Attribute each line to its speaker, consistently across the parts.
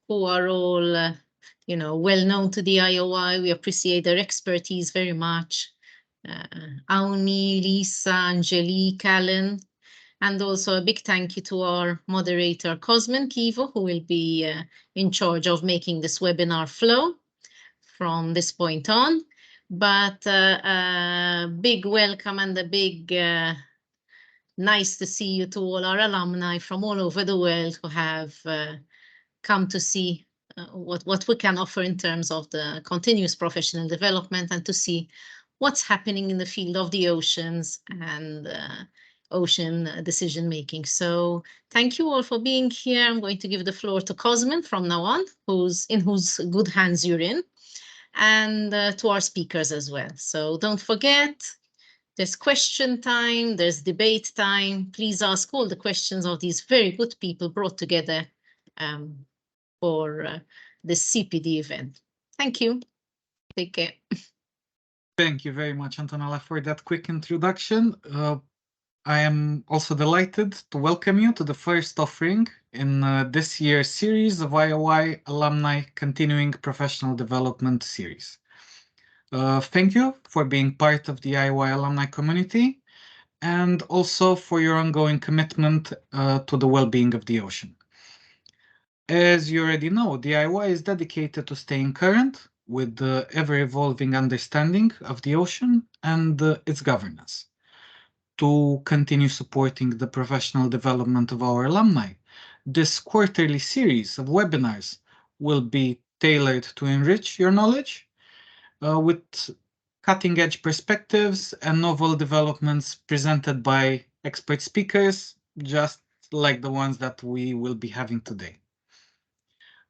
Speaker 1: who are all, well known to the IOI. We appreciate their expertise very much. Awni, Lisa, Angelique, Alan, and also a big thank you to our moderator, Cosmin Kivo, who will be in charge of making this webinar flow from this point on. But a big welcome and a big nice to see you to all our alumni from all over the world who have come to see what we can offer in terms of the continuous professional development and to see what's happening in the field of the oceans and ocean decision making. So thank you all for being here. I'm going to give the floor to Cosmin from now on, in whose good hands you're in, and to our speakers as well. So don't forget, there's question time, there's debate time. Please ask all the questions of these very good people brought together for this CPD event. Thank you. Take care.
Speaker 2: Thank you very much, Antonella, for that quick introduction. I am also delighted to welcome you to the first offering in this year's series of IOI Alumni Continuing Professional Development Series. Thank you for being part of the IOI alumni community and also for your ongoing commitment to the well-being of the ocean. As you already know, the IOI is dedicated to staying current with the ever-evolving understanding of the ocean and its governance. To continue supporting the professional development of our alumni, this quarterly series of webinars will be tailored to enrich your knowledge with cutting-edge perspectives and novel developments presented by expert speakers, just like the ones that we will be having today.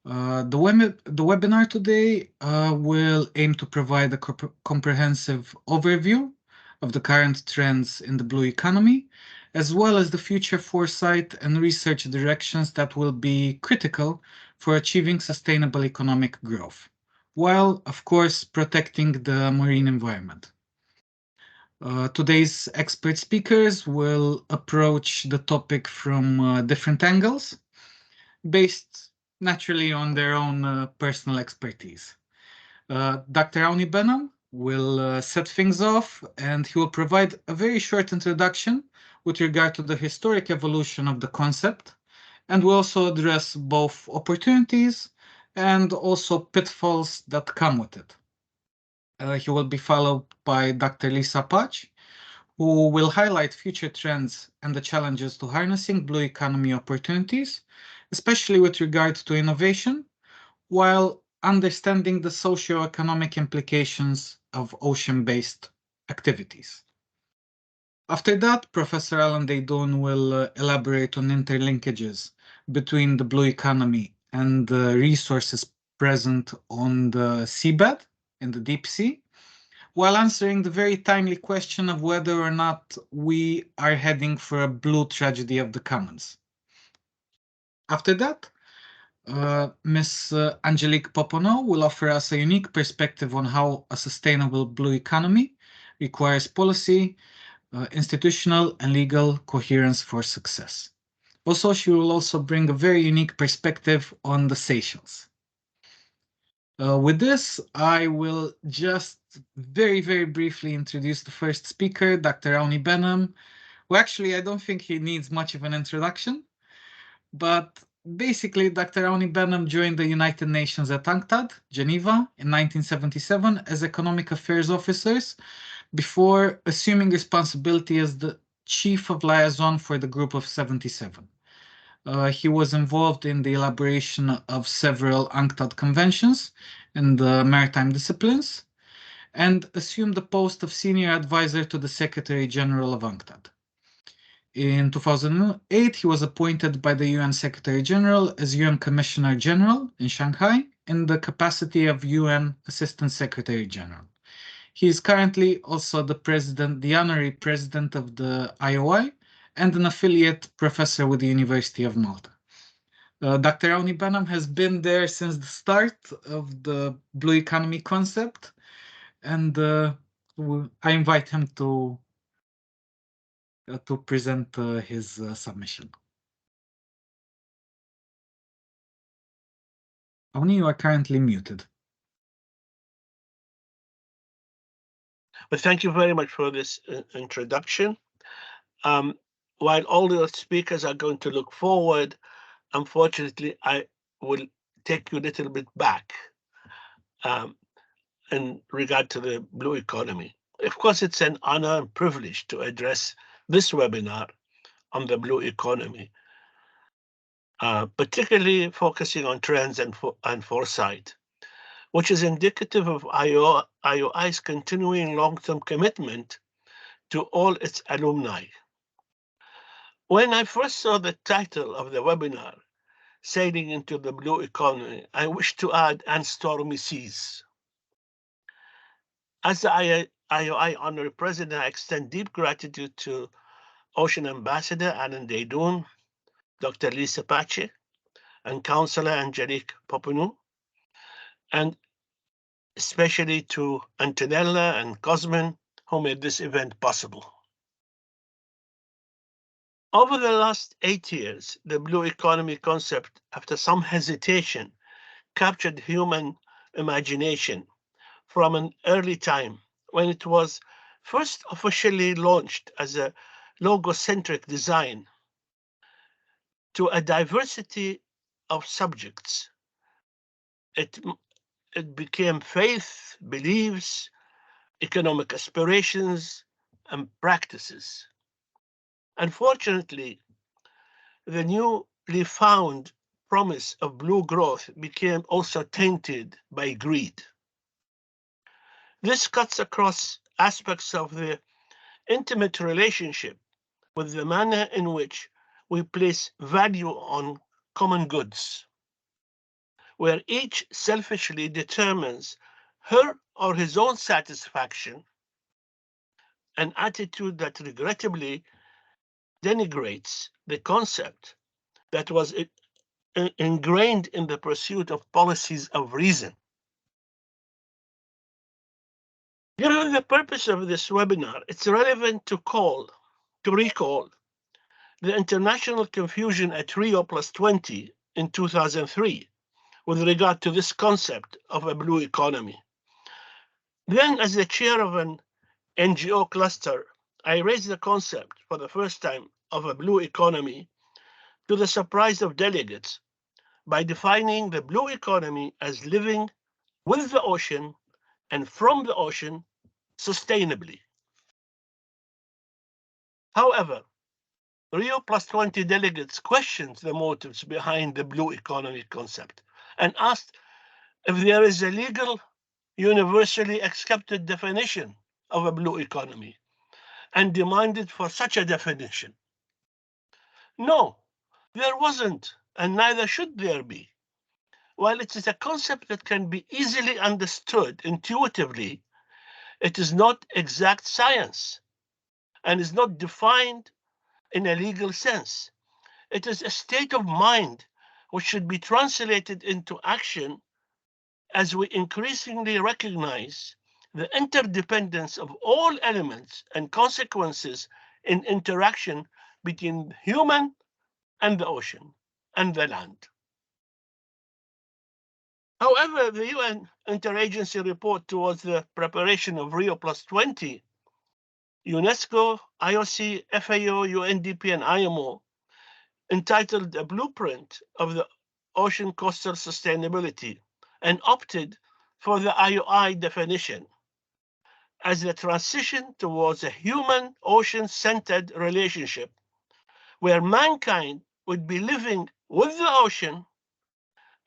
Speaker 2: The webinar today will aim to provide a comprehensive overview of the current trends in the blue economy, as well as the future foresight and research directions that will be critical for achieving sustainable economic growth, while, of course, protecting the marine environment. Today's expert speakers will approach the topic from different angles, based naturally on their own personal expertise. Dr. Awni Behnam will set things off, and he will provide a very short introduction with regard to the historic evolution of the concept, and will also address both opportunities and also pitfalls that come with it. He will be followed by Dr. Lisa Pach, who will highlight future trends and the challenges to harnessing blue economy opportunities, especially with regard to innovation, while understanding the socio-economic implications of ocean-based activities. After that, Professor Edward de Bono will elaborate on interlinkages between the blue economy and the resources present on the seabed in the deep sea, while answering the very timely question of whether or not we are heading for a blue tragedy of the commons. After that, Ms. Angelique Popono will offer us a unique perspective on how a sustainable blue economy requires policy, institutional and legal coherence for success. Also, she will also bring a very unique perspective on the Seychelles. With this, I will just very, very briefly introduce the first speaker, Dr. Awni Behnam, who actually I don't think he needs much of an introduction, but basically Dr. Awni Behnam joined the United Nations at UNCTAD, Geneva, in 1977 as Economic Affairs Officers before assuming responsibility as the Chief of Liaison for the Group of 77. He was involved in the elaboration of several UNCTAD conventions in the maritime disciplines and assumed the post of Senior Advisor to the Secretary General of UNCTAD. In 2008, he was appointed by the UN Secretary General as UN Commissioner General in Shanghai in the capacity of UN Assistant Secretary General. He is currently also the Honorary President of the IOI and an affiliate professor with the University of Malta. Dr. Awni Behnam has been there since the start of the blue economy concept, and I invite him to present his submission. Awni, you are currently muted.
Speaker 3: But thank you very much for this introduction. While all the speakers are going to look forward, unfortunately, I will take you a little bit back in regard to the blue economy. Of course, it's an honor and privilege to address this webinar on the blue economy, particularly focusing on trends and foresight, which is indicative of IOI's continuing long-term commitment to all its alumni. When I first saw the title of the webinar, Sailing into the Blue Economy, I wish to add, and stormy seas. As the IOI Honorary President, I extend deep gratitude to Ocean Ambassador Alan Daydoun, Dr. Lisa Pache, and Councillor Angelique Popinou, and especially to Antonella and Cosmin, who made this event possible. Over the last 8 years, the blue economy concept, after some hesitation, captured human imagination from an early time when it was first officially launched as a logocentric design to a diversity of subjects. It became faith, beliefs, economic aspirations, and practices. Unfortunately, the newly found promise of blue growth became also tainted by greed. This cuts across aspects of the intimate relationship with the manner in which we place value on common goods, where each selfishly determines her or his own satisfaction, an attitude that regrettably denigrates the concept that was ingrained in the pursuit of policies of reason. Given the purpose of this webinar, it's relevant to recall the international confusion at Rio +20 in 2003 with regard to this concept of a blue economy. Then, as the chair of an NGO cluster, I raised the concept for the first time of a blue economy to the surprise of delegates by defining the blue economy as living with the ocean and from the ocean sustainably. However, Rio +20 delegates questioned the motives behind the blue economy concept and asked if there is a legal, universally accepted definition of a blue economy and demanded for such a definition. No, there wasn't, and neither should there be. While it is a concept that can be easily understood intuitively, it is not exact science and is not defined in a legal sense. It is a state of mind which should be translated into action as we increasingly recognize the interdependence of all elements and consequences in interaction between human and the ocean and the land. However, the UN interagency report towards the preparation of Rio +20, UNESCO, IOC, FAO, UNDP, and IMO, entitled A Blueprint of the Ocean Coastal Sustainability, and opted for the IOI definition as the transition towards a human ocean-centered relationship where mankind would be living with the ocean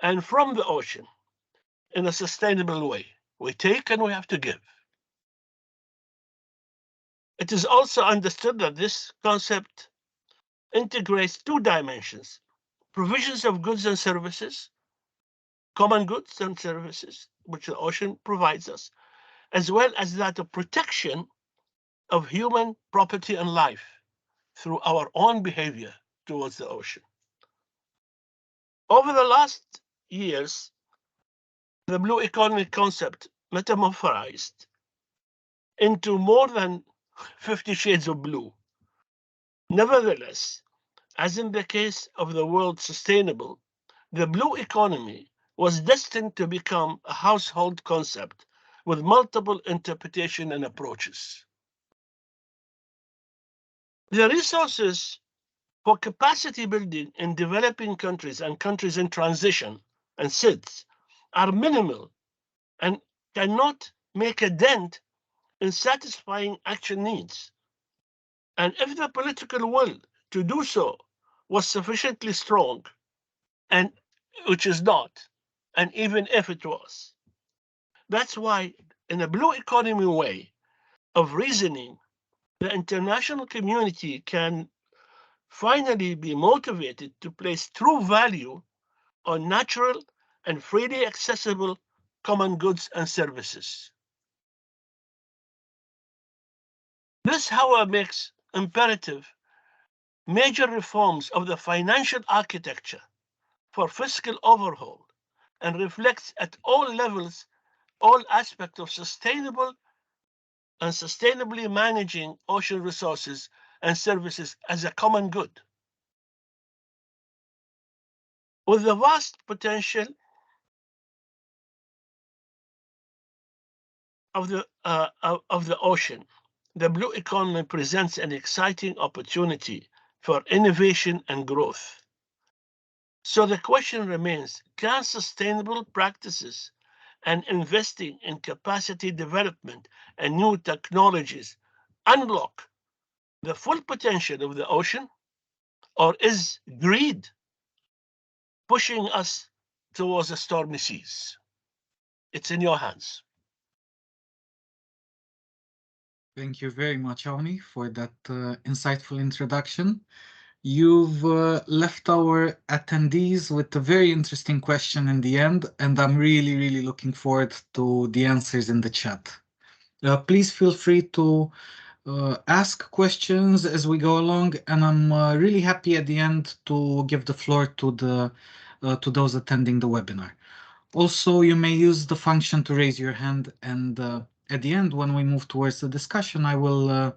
Speaker 3: and from the ocean in a sustainable way. We take and we have to give. It is also understood that this concept integrates two dimensions: provisions of goods and services, common goods and services, which the ocean provides us, as well as that of protection of human property and life through our own behavior towards the ocean. Over the last years, the blue economy concept metamorphosed into more than 50 shades of blue. Nevertheless, as in the case of the world sustainable, the blue economy was destined to become a household concept with multiple interpretation and approaches. The resources for capacity building in developing countries and countries in transition and SIDS are minimal and cannot make a dent in satisfying action needs. And if the political will to do so was sufficiently strong, and which is not, and even if it was, that's why, in a blue economy way of reasoning, the international community can finally be motivated to place true value on natural and freely accessible common goods and services. This, however, makes imperative major reforms of the financial architecture for fiscal overhaul and reflects at all levels all aspects of sustainable and sustainably managing ocean resources and services as a common good. With the vast potential of the ocean, the blue economy presents an exciting opportunity for innovation and growth. So the question remains, can sustainable practices and investing in capacity development and new technologies unlock the full potential of the ocean, or is greed pushing us towards the stormy seas? It's in your hands.
Speaker 2: Thank you very much, Awni, for that insightful introduction. You've left our attendees with a very interesting question in the end, and I'm really, really looking forward to the answers in the chat. Please feel free to ask questions as we go along, and I'm really happy at the end to give the floor to those attending the webinar. Also, you may use the function to raise your hand, and at the end, when we move towards the discussion, I will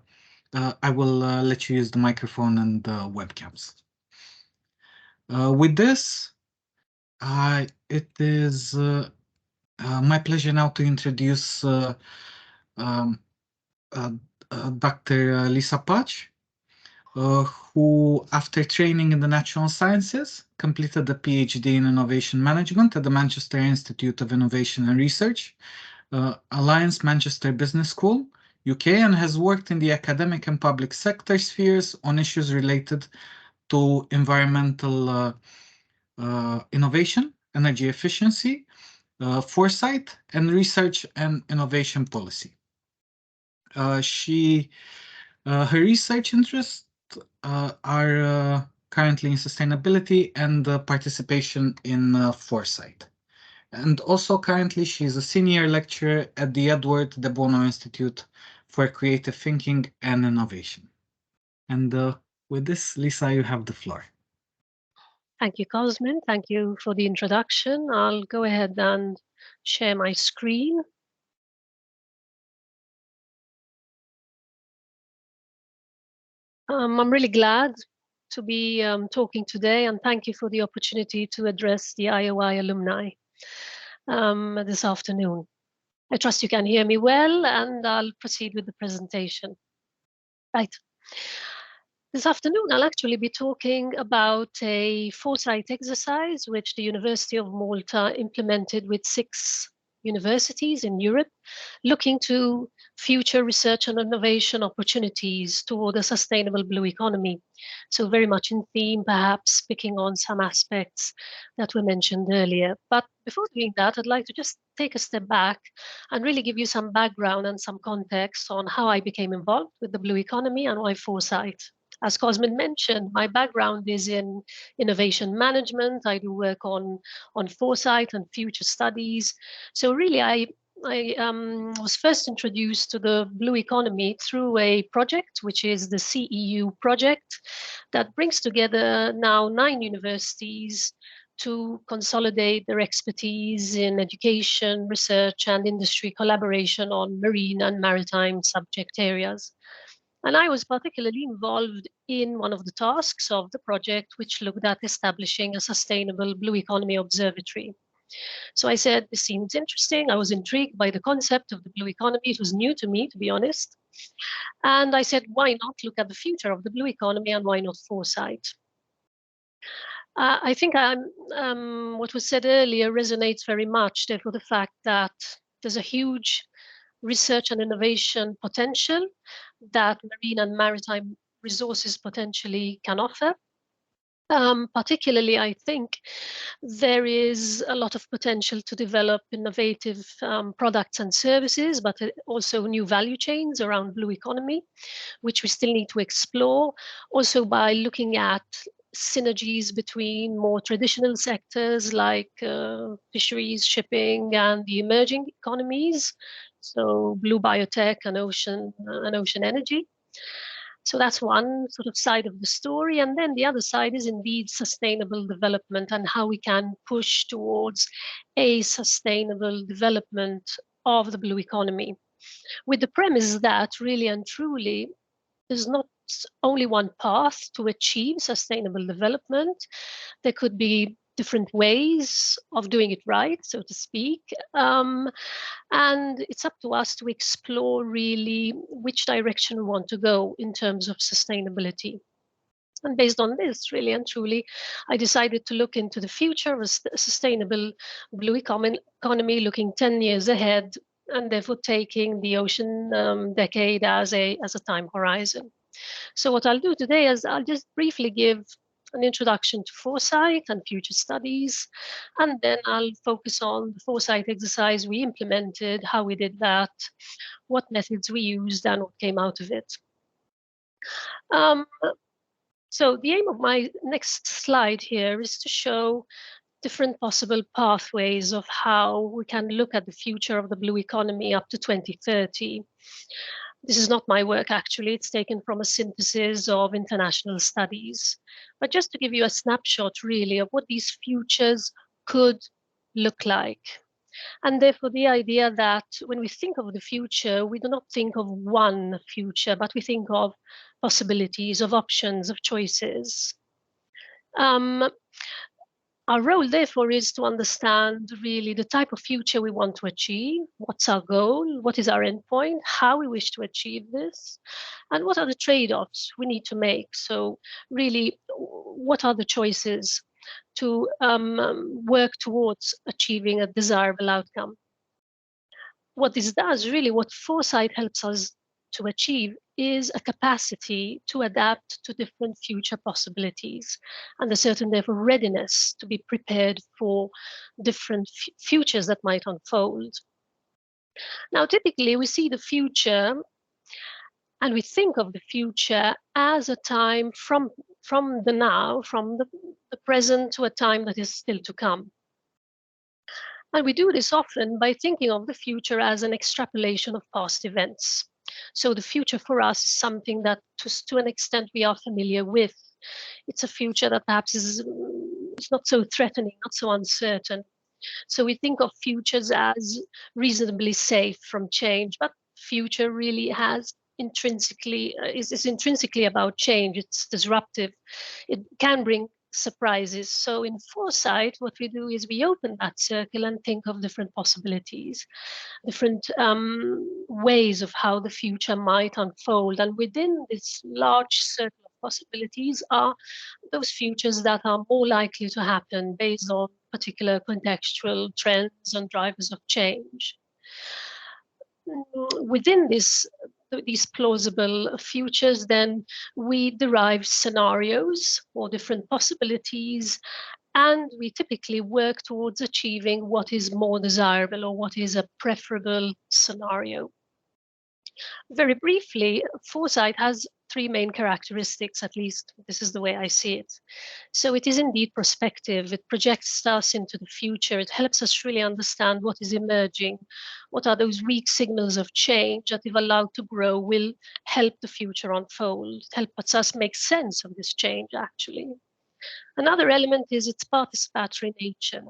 Speaker 2: let you use the microphone and the webcams. With this, it is my pleasure now to introduce Dr. Lisa Patch, who, after training in the natural sciences, completed a PhD in innovation management at the Manchester Institute of Innovation and Research, Alliance Manchester Business School, UK, and has worked in the academic and public sector spheres on issues related to environmental innovation, energy efficiency, foresight, and research and innovation policy. Her research interests are currently in sustainability and participation in foresight. And also currently she is a senior lecturer at the Edward de Bono Institute for Creative Thinking and Innovation. And with this, Lisa, you have the floor.
Speaker 4: Thank you, Cosmin. Thank you for the introduction. I'll go ahead and share my screen. I'm really glad to be talking today, and thank you for the opportunity to address the IOI alumni this afternoon. I trust you can hear me well, and I'll proceed with the presentation. Right. This afternoon, I'll actually be talking about a foresight exercise which the University of Malta implemented with 6 universities in Europe, looking to future research and innovation opportunities toward a sustainable blue economy. So very much in theme, perhaps picking on some aspects that were mentioned earlier. But before doing that, I'd like to just take a step back and really give you some background and some context on how I became involved with the blue economy and why foresight. As Cosmin mentioned, my background is in innovation management. I do work on foresight and future studies. So really, I was first introduced to the blue economy through a project, which is the CEU project, that brings together now 9 universities to consolidate their expertise in education, research, and industry collaboration on marine and maritime subject areas. And I was particularly involved in one of the tasks of the project, which looked at establishing a sustainable blue economy observatory. So I said, this seems interesting. I was intrigued by the concept of the blue economy. It was new to me, to be honest. And I said, why not look at the future of the blue economy, and why not Foresight? I think what was said earlier resonates very much, therefore, the fact that there's a huge research and innovation potential that marine and maritime resources potentially can offer. Particularly, I think there is a lot of potential to develop innovative products and services, but also new value chains around blue economy, which we still need to explore. Also by looking at synergies between more traditional sectors like fisheries, shipping, and the emerging economies, so blue biotech and ocean energy. So that's one sort of side of the story. And then the other side is indeed sustainable development and how we can push towards a sustainable development of the blue economy, with the premise that really and truly there's not only one path to achieve sustainable development. There could be different ways of doing it right, so to speak. And it's up to us to explore really which direction we want to go in terms of sustainability. And based on this, really and truly, I decided to look into the future of a sustainable blue economy, looking 10 years ahead, and therefore taking the ocean decade as a time horizon. So what I'll do today is I'll just briefly give an introduction to Foresight and future studies, and then I'll focus on the Foresight exercise we implemented, how we did that, what methods we used, and what came out of it. So the aim of my next slide here is to show different possible pathways of how we can look at the future of the blue economy up to 2030. This is not my work, actually. It's taken from a synthesis of international studies. But just to give you a snapshot, really, of what these futures could look like. And therefore, the idea that when we think of the future, we do not think of one future, but we think of possibilities, of options, of choices. Our role, therefore, is to understand really the type of future we want to achieve, what's our goal, what is our endpoint, how we wish to achieve this, and what are the trade-offs we need to make. So really, what are the choices to work towards achieving a desirable outcome? What this does, really, what Foresight helps us to achieve is a capacity to adapt to different future possibilities and a certain, therefore, readiness to be prepared for different futures that might unfold. Now, typically, we see the future and we think of the future as a time from the now, from the present to a time that is still to come. And we do this often by thinking of the future as an extrapolation of past events. So the future for us is something that to an extent we are familiar with. It's a future that perhaps is not so threatening, not so uncertain. So we think of futures as reasonably safe from change, but future really has intrinsically is intrinsically about change. It's disruptive. It can bring surprises. So in Foresight, what we do is we open that circle and think of different possibilities, different ways of how the future might unfold. And within this large circle of possibilities are those futures that are more likely to happen based on particular contextual trends and drivers of change. Within these plausible futures, then we derive scenarios or different possibilities, and we typically work towards achieving what is more desirable or what is a preferable scenario. Very briefly, Foresight has three main characteristics, at least this is the way I see it. So it is indeed prospective. It projects us into the future. It helps us really understand what is emerging, what are those weak signals of change that, if allowed to grow, will help the future unfold. It helps us make sense of this change, actually. Another element is its participatory nature.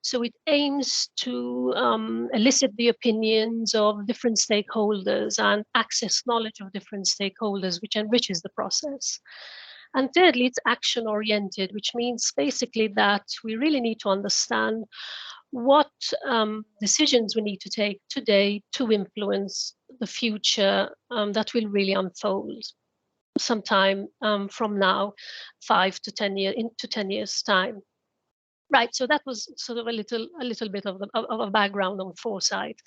Speaker 4: So it aims to elicit the opinions of different stakeholders and access knowledge of different stakeholders, which enriches the process. And thirdly, it's action-oriented, which means basically that we really need to understand what decisions we need to take today to influence the future that will really unfold sometime from now, 5 to 10 years, into 10 years' time. Right, so that was sort of a little bit of a background on Foresight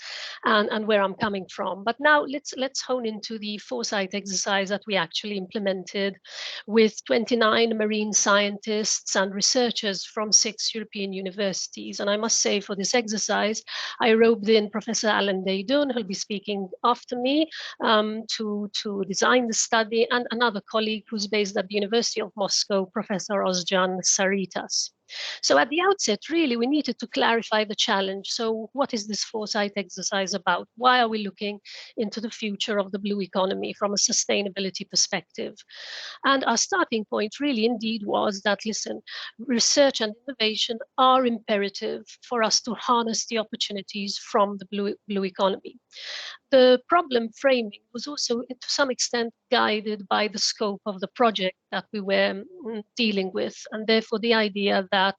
Speaker 4: and where I'm coming from. But now let's hone into the Foresight exercise that we actually implemented with 29 marine scientists and researchers from 6 European universities. And I must say, for this exercise, I roped in Professor Alan Deydun, who'll be speaking after me, to design the study, and another colleague who's based at the University of Moscow, Professor Ozcan Saritas. So at the outset, really, we needed to clarify the challenge. So what is this Foresight exercise about? Why are we looking into the future of the blue economy from a sustainability perspective? And our starting point really indeed was that, listen, research and innovation are imperative for us to harness the opportunities from the blue economy. The problem framing was also to some extent guided by the scope of the project that we were dealing with, and therefore the idea that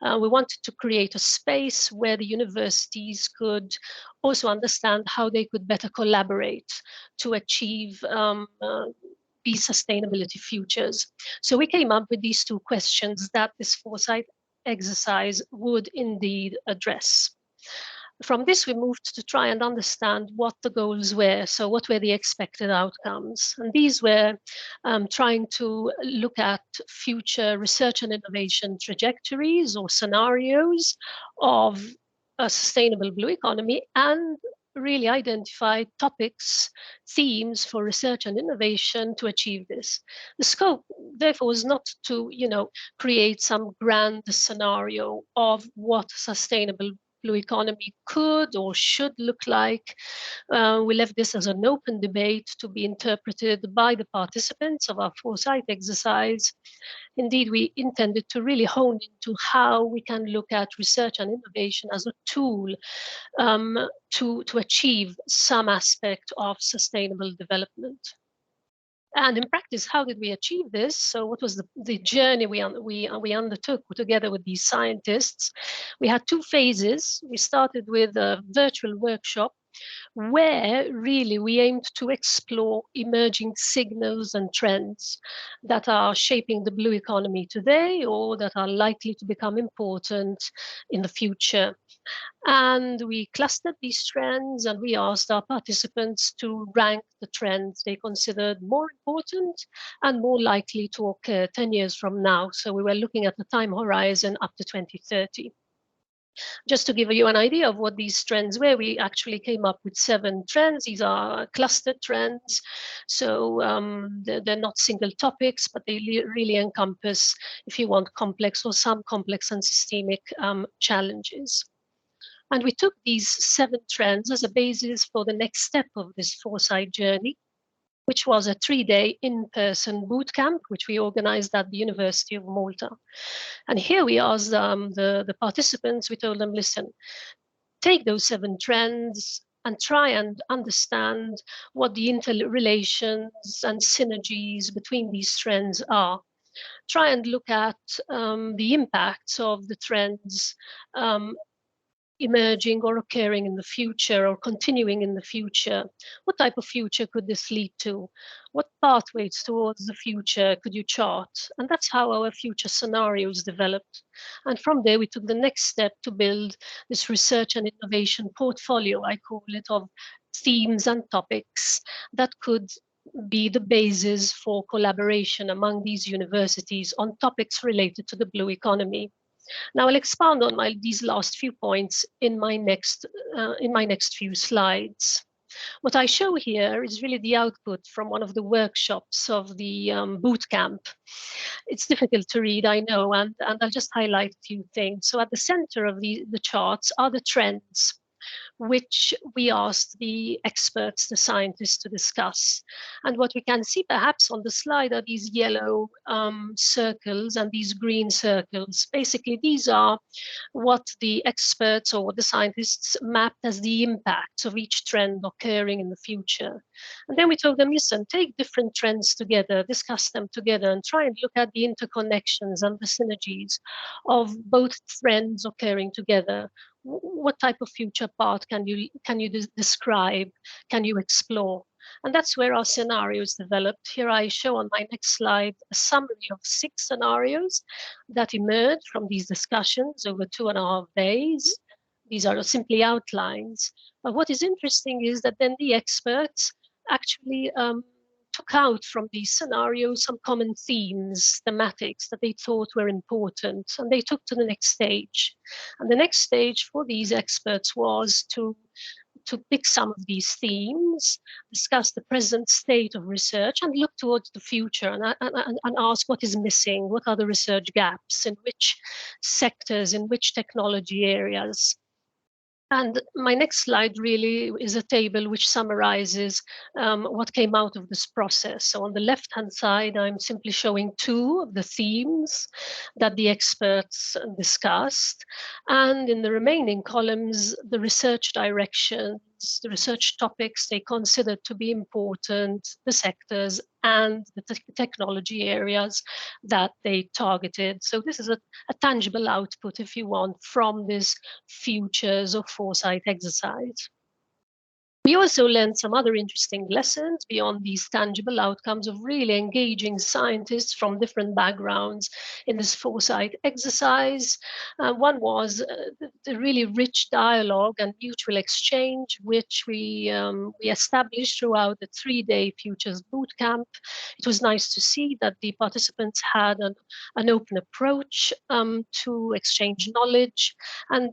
Speaker 4: we wanted to create a space where the universities could also understand how they could better collaborate to achieve these sustainability futures. So we came up with these 2 questions that this Foresight exercise would indeed address. From this, we moved to try and understand what the goals were. So what were the expected outcomes? And these were trying to look at future research and innovation trajectories or scenarios of a sustainable blue economy, and really identify topics, themes for research and innovation to achieve this. The scope, therefore, was not to, create some grand scenario of what sustainable blue economy could or should look like. We left this as an open debate to be interpreted by the participants of our Foresight exercise. Indeed, we intended to really hone into how we can look at research and innovation as a tool to achieve some aspect of sustainable development. And in practice, how did we achieve this? So what was the journey we undertook together with these scientists? We had 2 phases. We started with a virtual workshop where really we aimed to explore emerging signals and trends that are shaping the blue economy today or that are likely to become important in the future. And we clustered these trends and we asked our participants to rank the trends they considered more important and more likely to occur 10 years from now. So we were looking at the time horizon up to 2030. Just to give you an idea of what these trends were, we actually came up with 7 trends. These are clustered trends. So they're not single topics, but they really encompass, if you want, complex or some complex and systemic challenges. And we took these 7 trends as a basis for the next step of this Foresight journey, which was a 3-day in-person boot camp, which we organized at the University of Malta. And here we asked the participants, we told them, listen, take those 7 trends and try and understand what the interrelations and synergies between these trends are. Try and look at the impacts of the trends emerging or occurring in the future or continuing in the future. What type of future could this lead to? What pathways towards the future could you chart? And that's how our future scenarios developed. And from there, we took the next step to build this research and innovation portfolio, I call it, of themes and topics that could be the basis for collaboration among these universities on topics related to the blue economy. Now I'll expand on these last few points in my next few slides. What I show here is really the output from one of the workshops of the boot camp. It's difficult to read, I know, and I'll just highlight a few things. So at the center of the charts are the trends. which we asked the experts, the scientists, to discuss. And what we can see perhaps on the slide are these yellow circles and these green circles. Basically, these are what the experts or what the scientists mapped as the impacts of each trend occurring in the future. And then we told them, listen, take different trends together, discuss them together, and try and look at the interconnections and the synergies of both trends occurring together. What type of future path can you describe? Can you explore? And that's where our scenarios developed. Here I show on my next slide a summary of 6 scenarios that emerged from these discussions over 2.5 days. These are simply outlines. But what is interesting is that then the experts actually took out from these scenarios some common themes, thematics that they thought were important, and they took to the next stage. And the next stage for these experts was to pick some of these themes, discuss the present state of research, and look towards the future and ask what is missing, what are the research gaps, in which sectors, in which technology areas. And my next slide really is a table which summarizes what came out of this process. So on the left-hand side, I'm simply showing 2 of the themes that the experts discussed. And in the remaining columns, the research directions, the research topics they considered to be important, the sectors, and the technology areas that they targeted. So this is a tangible output, if you want, from this futures or foresight exercise. We also learned some other interesting lessons beyond these tangible outcomes of really engaging scientists from different backgrounds in this foresight exercise. One was the really rich dialogue and mutual exchange, which we established throughout the 3-day Futures Bootcamp. It was nice to see that the participants had an open approach to exchange knowledge, and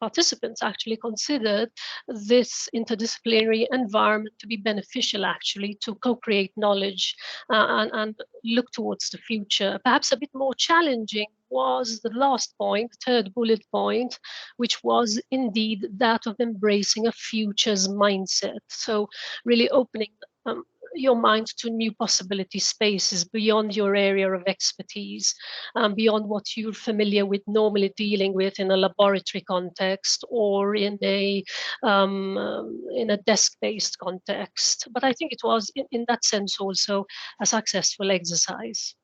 Speaker 4: participants actually considered this interdisciplinary environment to be beneficial, actually, to co-create knowledge and look towards the future. Perhaps a bit more challenging was the last point, the 3rd bullet point, which was indeed that of embracing a futures mindset. So really opening your mind to new possibility spaces beyond your area of expertise, beyond what you're familiar with normally dealing with in a laboratory context or in a desk-based context. But I think it was, in that sense, also a successful exercise.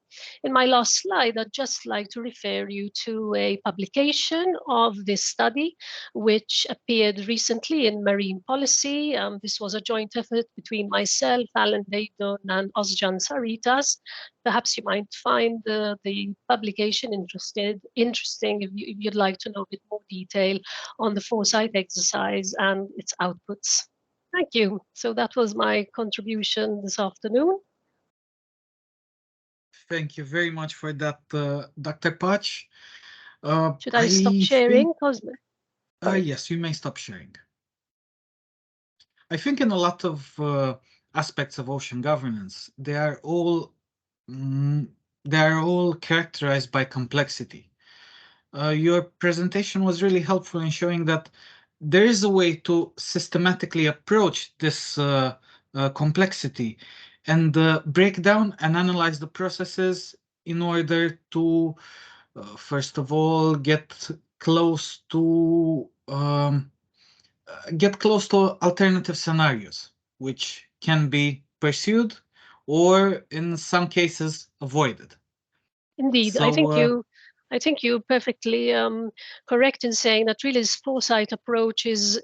Speaker 4: In my last slide, I'd just like to refer you to a publication of this study, which appeared recently in Marine Policy. This was a joint effort between myself, Alan Daydon, and Ozcan Saritas. Perhaps you might find the publication interesting if you'd like to know a bit more detail on the foresight exercise and its outputs. Thank you. So that was my contribution this afternoon.
Speaker 2: Thank you very much for that, Dr. Pach.
Speaker 4: Should I stop sharing, Cosme?
Speaker 2: Yes, you may stop sharing. I think in a lot of aspects of ocean governance, they are all characterized by complexity. Your presentation was really helpful in showing that there is a way to systematically approach this complexity and break down and analyze the processes in order to, first of all, get close to alternative scenarios, which can be pursued or, in some cases, avoided.
Speaker 4: Indeed, so, I think you're perfectly correct in saying that really this foresight approach is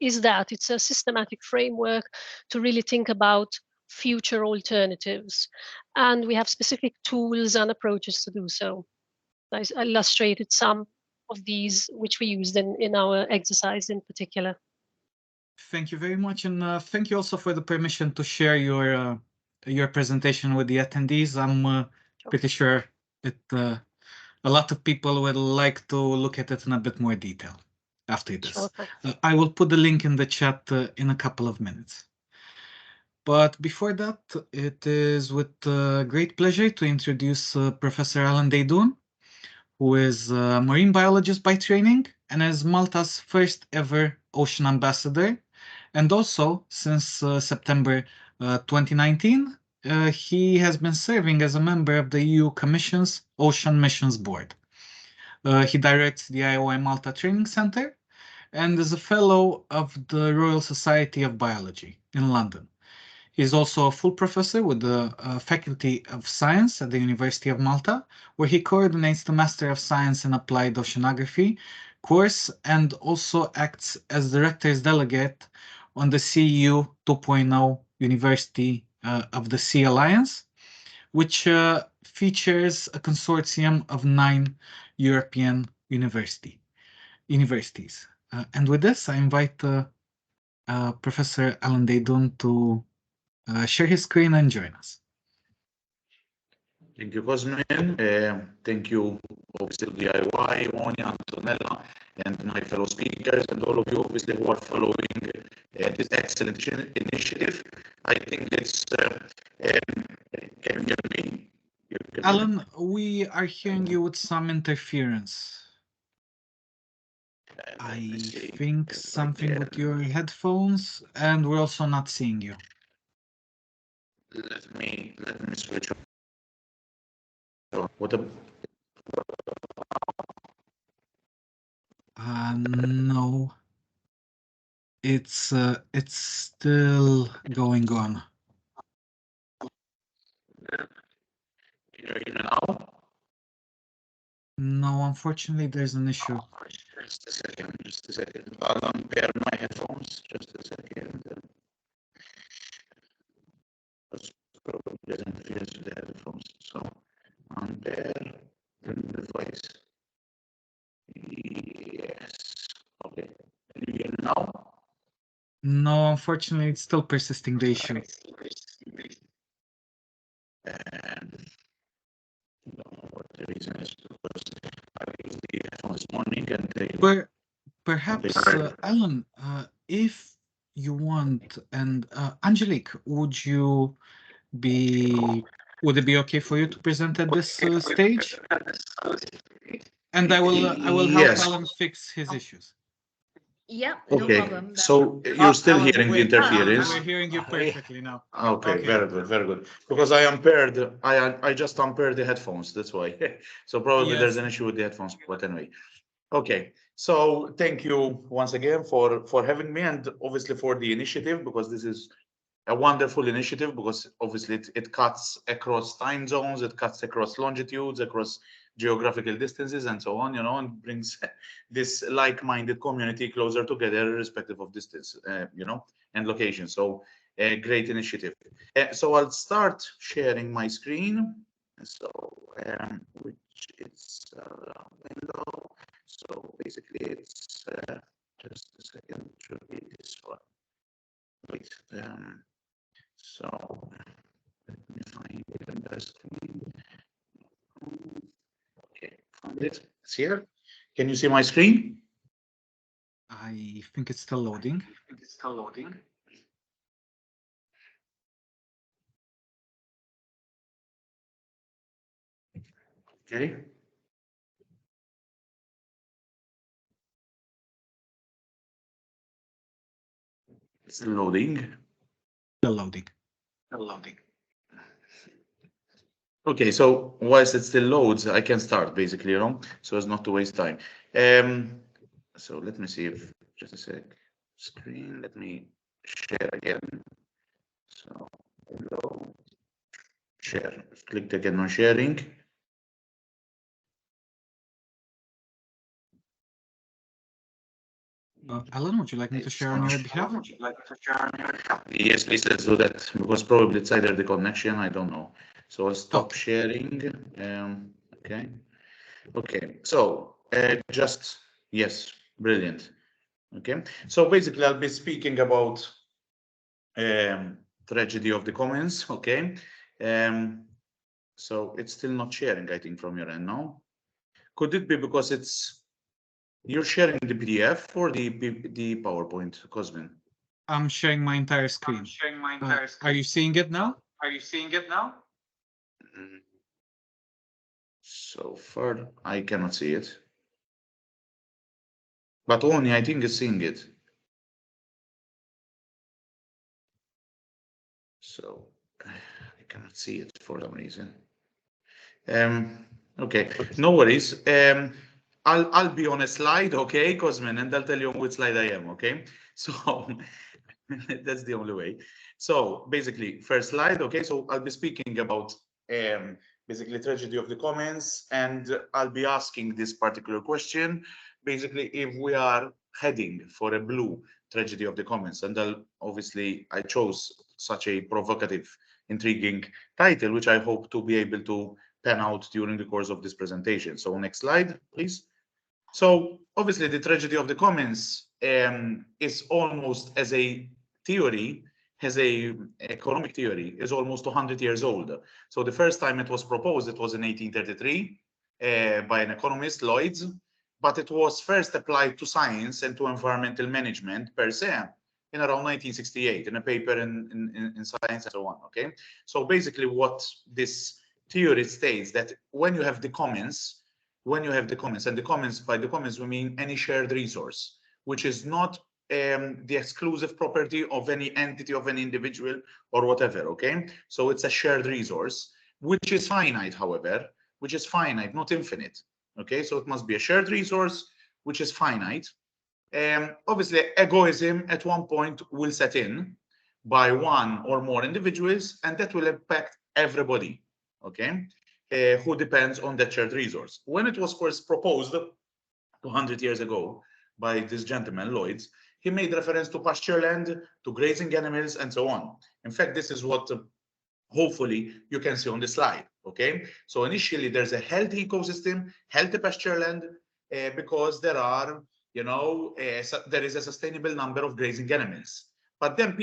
Speaker 4: that it's a systematic framework to really think about future alternatives, and we have specific tools and approaches to do so. I illustrated some of these which we used in our exercise in particular.
Speaker 2: Thank you very much, and thank you also for the permission to share your presentation with the attendees. I'm pretty sure that a lot of people would like to look at it in a bit more detail after this. Sure. I will put the link in the chat in a couple of minutes. But before that, it is with great pleasure to introduce Professor Alan Daydon, who is a marine biologist by training and is Malta's first ever ocean ambassador. And also, since September 2019, he has been serving as a member of the EU Commission's Ocean Missions Board. He directs the IOI Malta Training Center and is a fellow of the Royal Society of Biology in London. He's also a full professor with the Faculty of Science at the University of Malta, where he coordinates the Master of Science in Applied Oceanography course and also acts as Director's Delegate on the CEU 2.0 University of the Sea Alliance, which features a consortium of 9 European universities. And with this, I invite Professor Alan Deydun to share his screen and join us.
Speaker 5: Thank you, Cosmin. Thank you, obviously, the IOI, Awni, Antonella, and my fellow speakers, and all of you, obviously, who are following this excellent initiative. I think it's, can you hear me?
Speaker 2: Alan, we are hearing you with some interference. I think something with your headphones, and we're also not seeing you.
Speaker 5: Let me switch on. What a
Speaker 2: no, it's still going on.
Speaker 5: Can you hear me now?
Speaker 2: No, unfortunately, there's an issue.
Speaker 5: Just a second. I'll unpair my headphones. Just a second. Probably doesn't fit with the headphones. So unpair the device. Yes. Okay. Can you hear me now?
Speaker 2: No, unfortunately, it's still persisting, the issue.
Speaker 5: And I don't know what the reason is, because I used the headphones this morning and they...
Speaker 2: Perhaps, Alan, if you want, and Angelique, would it be okay for you to present at this stage? And I will help Alan fix his issues.
Speaker 6: Yeah,
Speaker 5: Okay.
Speaker 6: no problem.
Speaker 5: So you're still
Speaker 2: Alan,
Speaker 5: hearing the interference?
Speaker 2: We're hearing you perfectly now.
Speaker 5: Okay, very good. Because I just unpaired the headphones, that's why. So probably
Speaker 2: Yes.
Speaker 5: there's an issue with the headphones, but anyway. Okay, so thank you once again for having me, and obviously for the initiative, because this is a wonderful initiative, because obviously it cuts across time zones, it cuts across longitudes, across geographical distances, and so on, and brings this like-minded community closer together, irrespective of distance, and location. So a great initiative. So I'll start sharing my screen. So which is window. So basically, it's just a second. It should be this one. Wait. So let me find it on the screen. Okay, found it. It's here. Can you see my screen?
Speaker 2: I think it's still loading.
Speaker 5: Okay. It's loading.
Speaker 2: Still loading.
Speaker 5: Okay, so whilst it still loads, I can start basically, so as not to waste time. So let me see if just a sec. Screen. Let me share again. So hello. Share. Clicked again on sharing.
Speaker 2: Alan, would you like me to share on your behalf?
Speaker 5: Yes, please, let's do that, because probably it's either the connection, I don't know. So I'll stop sharing. Okay. So yes, brilliant. Okay. So basically, I'll be speaking about tragedy of the commons. Okay. So it's still not sharing, I think, from your end now. Could it be because you're sharing the PDF or the PowerPoint, Cosmin?
Speaker 2: I'm sharing my entire screen. Are you seeing it now?
Speaker 5: Mm. So far, I cannot see it. But Awni, I think, is seeing it. So I cannot see it for some reason. Okay, no worries. I'll be on a slide, okay, Cosmin, and I'll tell you on which slide I am, okay? So that's the only way. So basically, first slide, okay, so I'll be speaking about basically tragedy of the commons, and I'll be asking this particular question, basically if we are heading for a blue tragedy of the commons, and obviously I chose such a provocative, intriguing title, which I hope to be able to pan out during the course of this presentation. So next slide, please. So obviously the tragedy of the commons is almost as a theory, as a economic theory, is almost 200 years old. So the first time it was proposed, it was in 1833 by an economist, Lloyds, but it was first applied to science and to environmental management per se in around 1968 in a paper in Science and so on, okay? So basically what this theory states that when you have the commons, and the commons, by the commons we mean any shared resource, which is not the exclusive property of any entity, of any individual or whatever, okay? So it's a shared resource, which is finite, however, which is finite, not infinite, okay? So it must be a shared resource, which is finite. Obviously, egoism at one point will set in by one or more individuals, and that will impact everybody, okay? Who depends on that shared resource. When it was first proposed 200 years ago by this gentleman, Lloyds, he made reference to pasture land, to grazing animals, and so on. In fact, this is what hopefully you can see on the slide, okay? So initially there's a healthy ecosystem, healthy pasture land, because there are, you know, there is a sustainable number of grazing animals. But then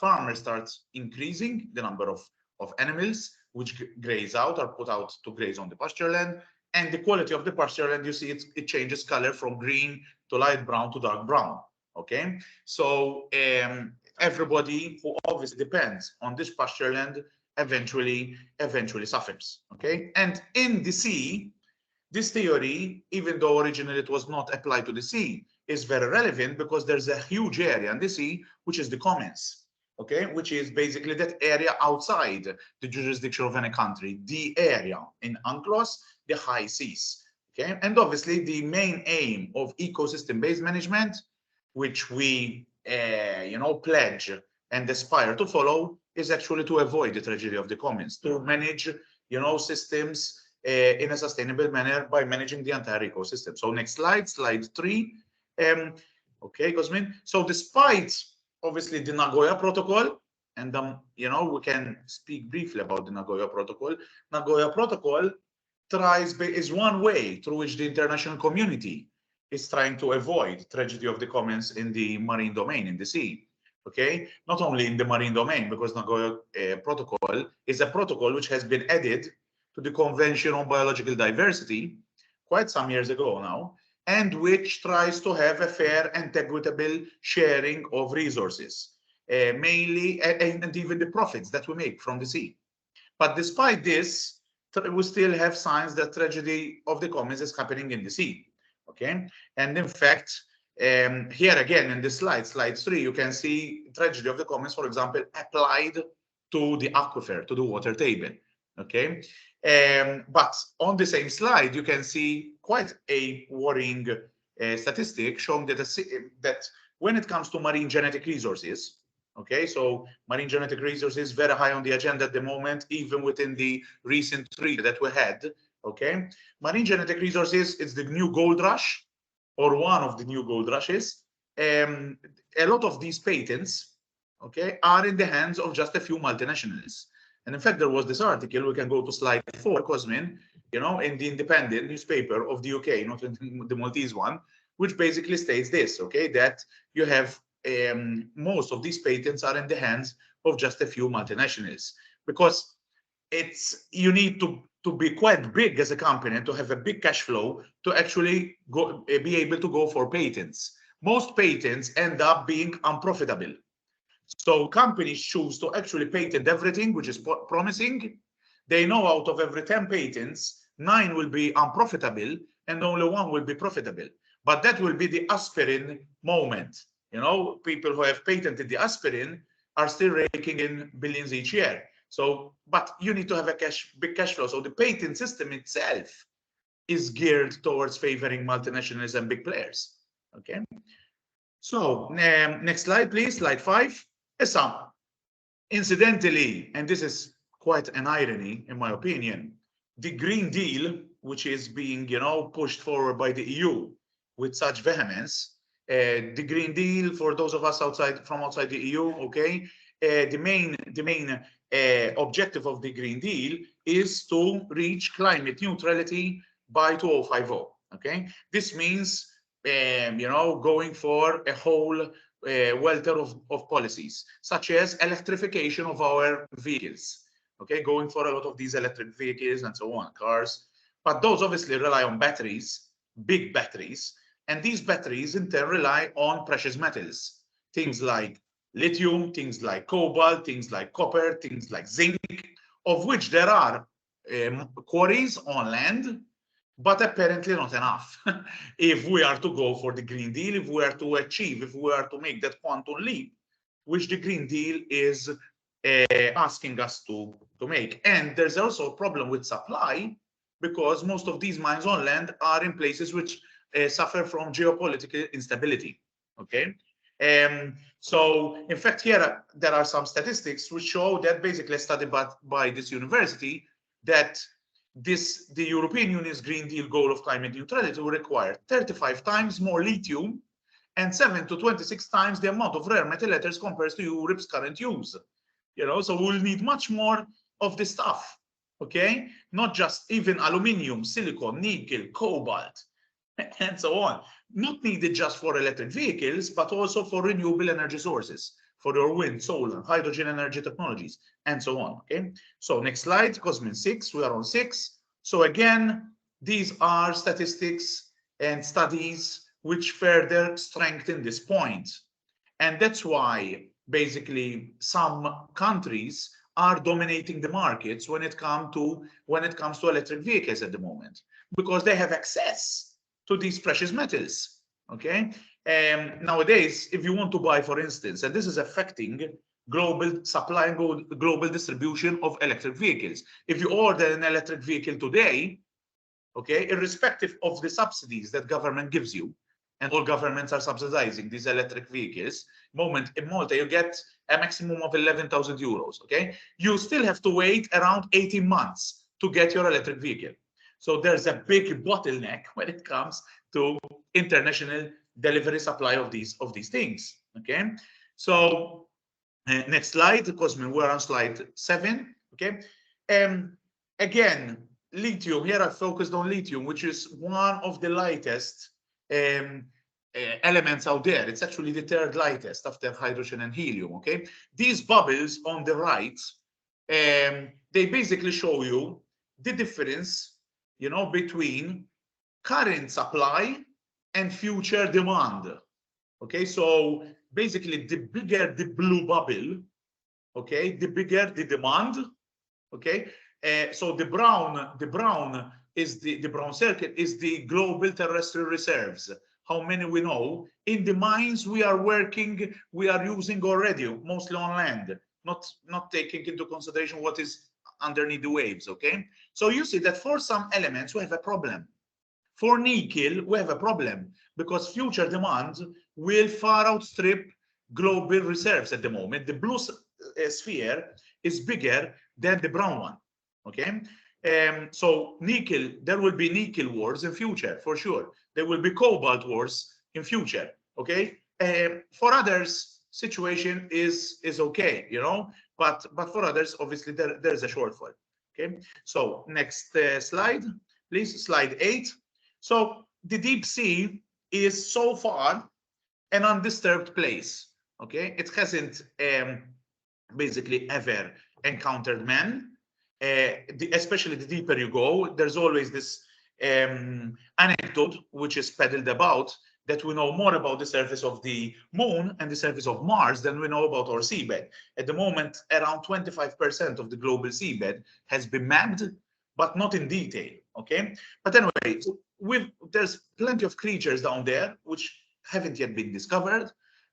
Speaker 5: farmers start increasing the number of animals which graze out or put out to graze on the pasture land. And the quality of the pasture land, you see it changes color from green to light brown to dark brown, okay? So everybody who obviously depends on this pasture land eventually suffers, okay? And in the sea, this theory, even though originally it was not applied to the sea, is very relevant because there's a huge area in the sea, which is the commons, okay? Which is basically that area outside the jurisdiction of any country, the area in UNCLOS, the high seas, okay? And obviously the main aim of ecosystem-based management, which we, you know, pledge and aspire to follow, is actually to avoid the tragedy of the commons, to manage, you know, systems in a sustainable manner by managing the entire ecosystem. So next slide, slide 3. Okay, Cosmin. So despite obviously the Nagoya Protocol, and you know, we can speak briefly about the Nagoya Protocol. Nagoya Protocol is one way through which the international community is trying to avoid tragedy of the commons in the marine domain, in the sea. Okay, not only in the marine domain, because Nagoya Protocol is a protocol which has been added to the Convention on Biological Diversity quite some years ago now, and which tries to have a fair and equitable sharing of resources, mainly, and even the profits that we make from the sea. But despite this, we still have signs that tragedy of the commons is happening in the sea, okay? And in fact, here again in this slide 3, you can see tragedy of the commons, for example, applied to the aquifer, to the water table, okay? But on the same slide, you can see quite a worrying statistic showing that when it comes to marine genetic resources, okay, so marine genetic resources very high on the agenda at the moment, even within the recent treaty that we had, okay? Marine genetic resources, it's the new gold rush, or one of the new gold rushes. A lot of these patents, okay, are in the hands of just a few multinationals. And in fact, there was this article, we can go to slide 4, Cosmin, you know, in the Independent newspaper of the UK, not in the Maltese one, which basically states this, okay, that you have most of these patents are in the hands of just a few multinationals, because you need to be quite big as a company and to have a big cash flow to actually be able to go for patents. Most patents end up being unprofitable. So companies choose to actually patent everything which is promising. They know out of every 10 patents, 9 will be unprofitable and only 1 will be profitable. But that will be the aspirin moment. You know, people who have patented the aspirin are still raking in billions each year. So, but you need to have a big cash flow. So the patent system itself is geared towards favoring multinationals and big players. Okay. So next slide, please. Slide 5. A sum. Incidentally, and this is quite an irony, in my opinion, the Green Deal, which is being, you know, pushed forward by the EU with such vehemence, the Green Deal, for those of us from outside the EU, okay, the main objective of the Green Deal is to reach climate neutrality by 2050. Okay, this means you know, going for a whole welter of policies, such as electrification of our vehicles. Okay, going for a lot of these electric vehicles and so on, cars. But those obviously rely on batteries, big batteries, and these batteries in turn rely on precious metals, things like lithium, things like cobalt, things like copper, things like zinc, of which there are quarries on land, but apparently not enough. If we are to go for the Green Deal, if we are to achieve, if we are to make that quantum leap, which the Green Deal is asking us to make. And there's also a problem with supply, because most of these mines on land are in places which suffer from geopolitical instability. Okay. So in fact, here there are some statistics which show that basically a study by this university that the European Union's Green Deal goal of climate neutrality will require 35 times more lithium and 7 to 26 times the amount of rare metal letters compared to Europe's current use. You know, so we'll need much more of this stuff. Okay, not just even aluminium, silicon, nickel, cobalt, and so on. Not needed just for electric vehicles, but also for renewable energy sources, for your wind, solar, hydrogen energy technologies, and so on. Okay, so next slide, Cosmin 6, we are on 6. So again, these are statistics and studies which further strengthen this point. And that's why basically some countries are dominating the markets when it comes to electric vehicles at the moment, because they have access to these precious metals. Okay, nowadays, if you want to buy, for instance, and this is affecting global supply and global distribution of electric vehicles. If you order an electric vehicle today, okay, irrespective of the subsidies that government gives you, and all governments are subsidizing these electric vehicles. In Malta, you get a maximum of 11,000 euros. Okay, you still have to wait around 18 months to get your electric vehicle. So there's a big bottleneck when it comes to international delivery supply of these things. Okay, so next slide, Cosmin, we're on slide 7. Okay, again, lithium. Here I focused on lithium, which is one of the lightest elements out there. It's actually the third lightest after hydrogen and helium. Okay, these bubbles on the right, they basically show you the difference, you know, between current supply and future demand. Okay, so basically the bigger the blue bubble, okay, the bigger the demand. Okay, so the brown is the brown circle is the global terrestrial reserves. How many we know in the mines we are working, we are using already, mostly on land, not taking into consideration what is underneath the waves. Okay, so you see that for some elements we have a problem. For nickel we have a problem because future demand will far outstrip global reserves at the moment. The blue sphere is bigger than the brown one. Okay, so nickel, there will be nickel wars in future for sure. There will be cobalt wars in future. Okay, for others situation is okay, you know, but for others obviously there's a shortfall. Okay, so next slide please, slide 8. So the deep sea is so far an undisturbed place. Okay, it hasn't basically ever encountered man. Especially the deeper you go, there's always this anecdote which is peddled about that we know more about the surface of the moon and the surface of Mars than we know about our seabed. At the moment, around 25% of the global seabed has been mapped, but not in detail. Okay, but anyway, so there's plenty of creatures down there which haven't yet been discovered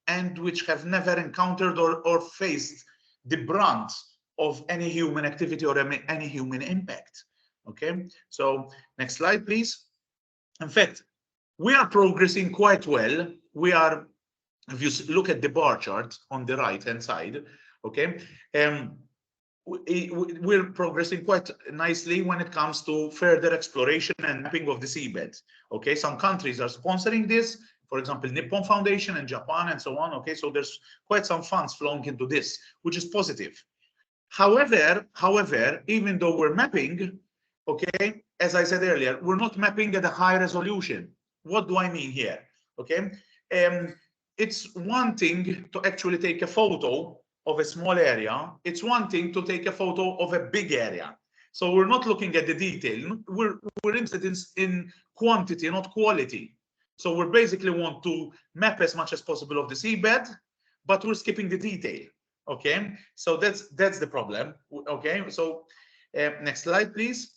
Speaker 5: and which have never encountered or faced the brunt of any human activity or any human impact. Okay, so next slide, please. In fact, we are progressing quite well. We are, if you look at the bar chart on the right hand side, okay, we're progressing quite nicely when it comes to further exploration and mapping of the seabed. Okay, some countries are sponsoring this, for example, Nippon Foundation and Japan and so on. Okay, so there's quite some funds flowing into this, which is positive. However, even though we're mapping, okay, as I said earlier, we're not mapping at a high resolution. What do I mean here? Okay, it's one thing to actually take a photo of a small area. It's one thing to take a photo of a big area. So we're not looking at the detail. We're interested in quantity, not quality. So we basically want to map as much as possible of the seabed, but we're skipping the detail. Okay, so that's the problem. Okay, so next slide, please.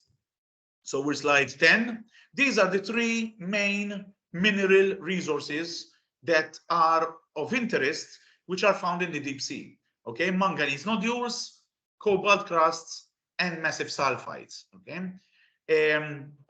Speaker 5: So we're slide 10. These are the three main mineral resources that are of interest, which are found in the deep sea. Okay, manganese nodules, cobalt crusts, and massive sulfides. Okay,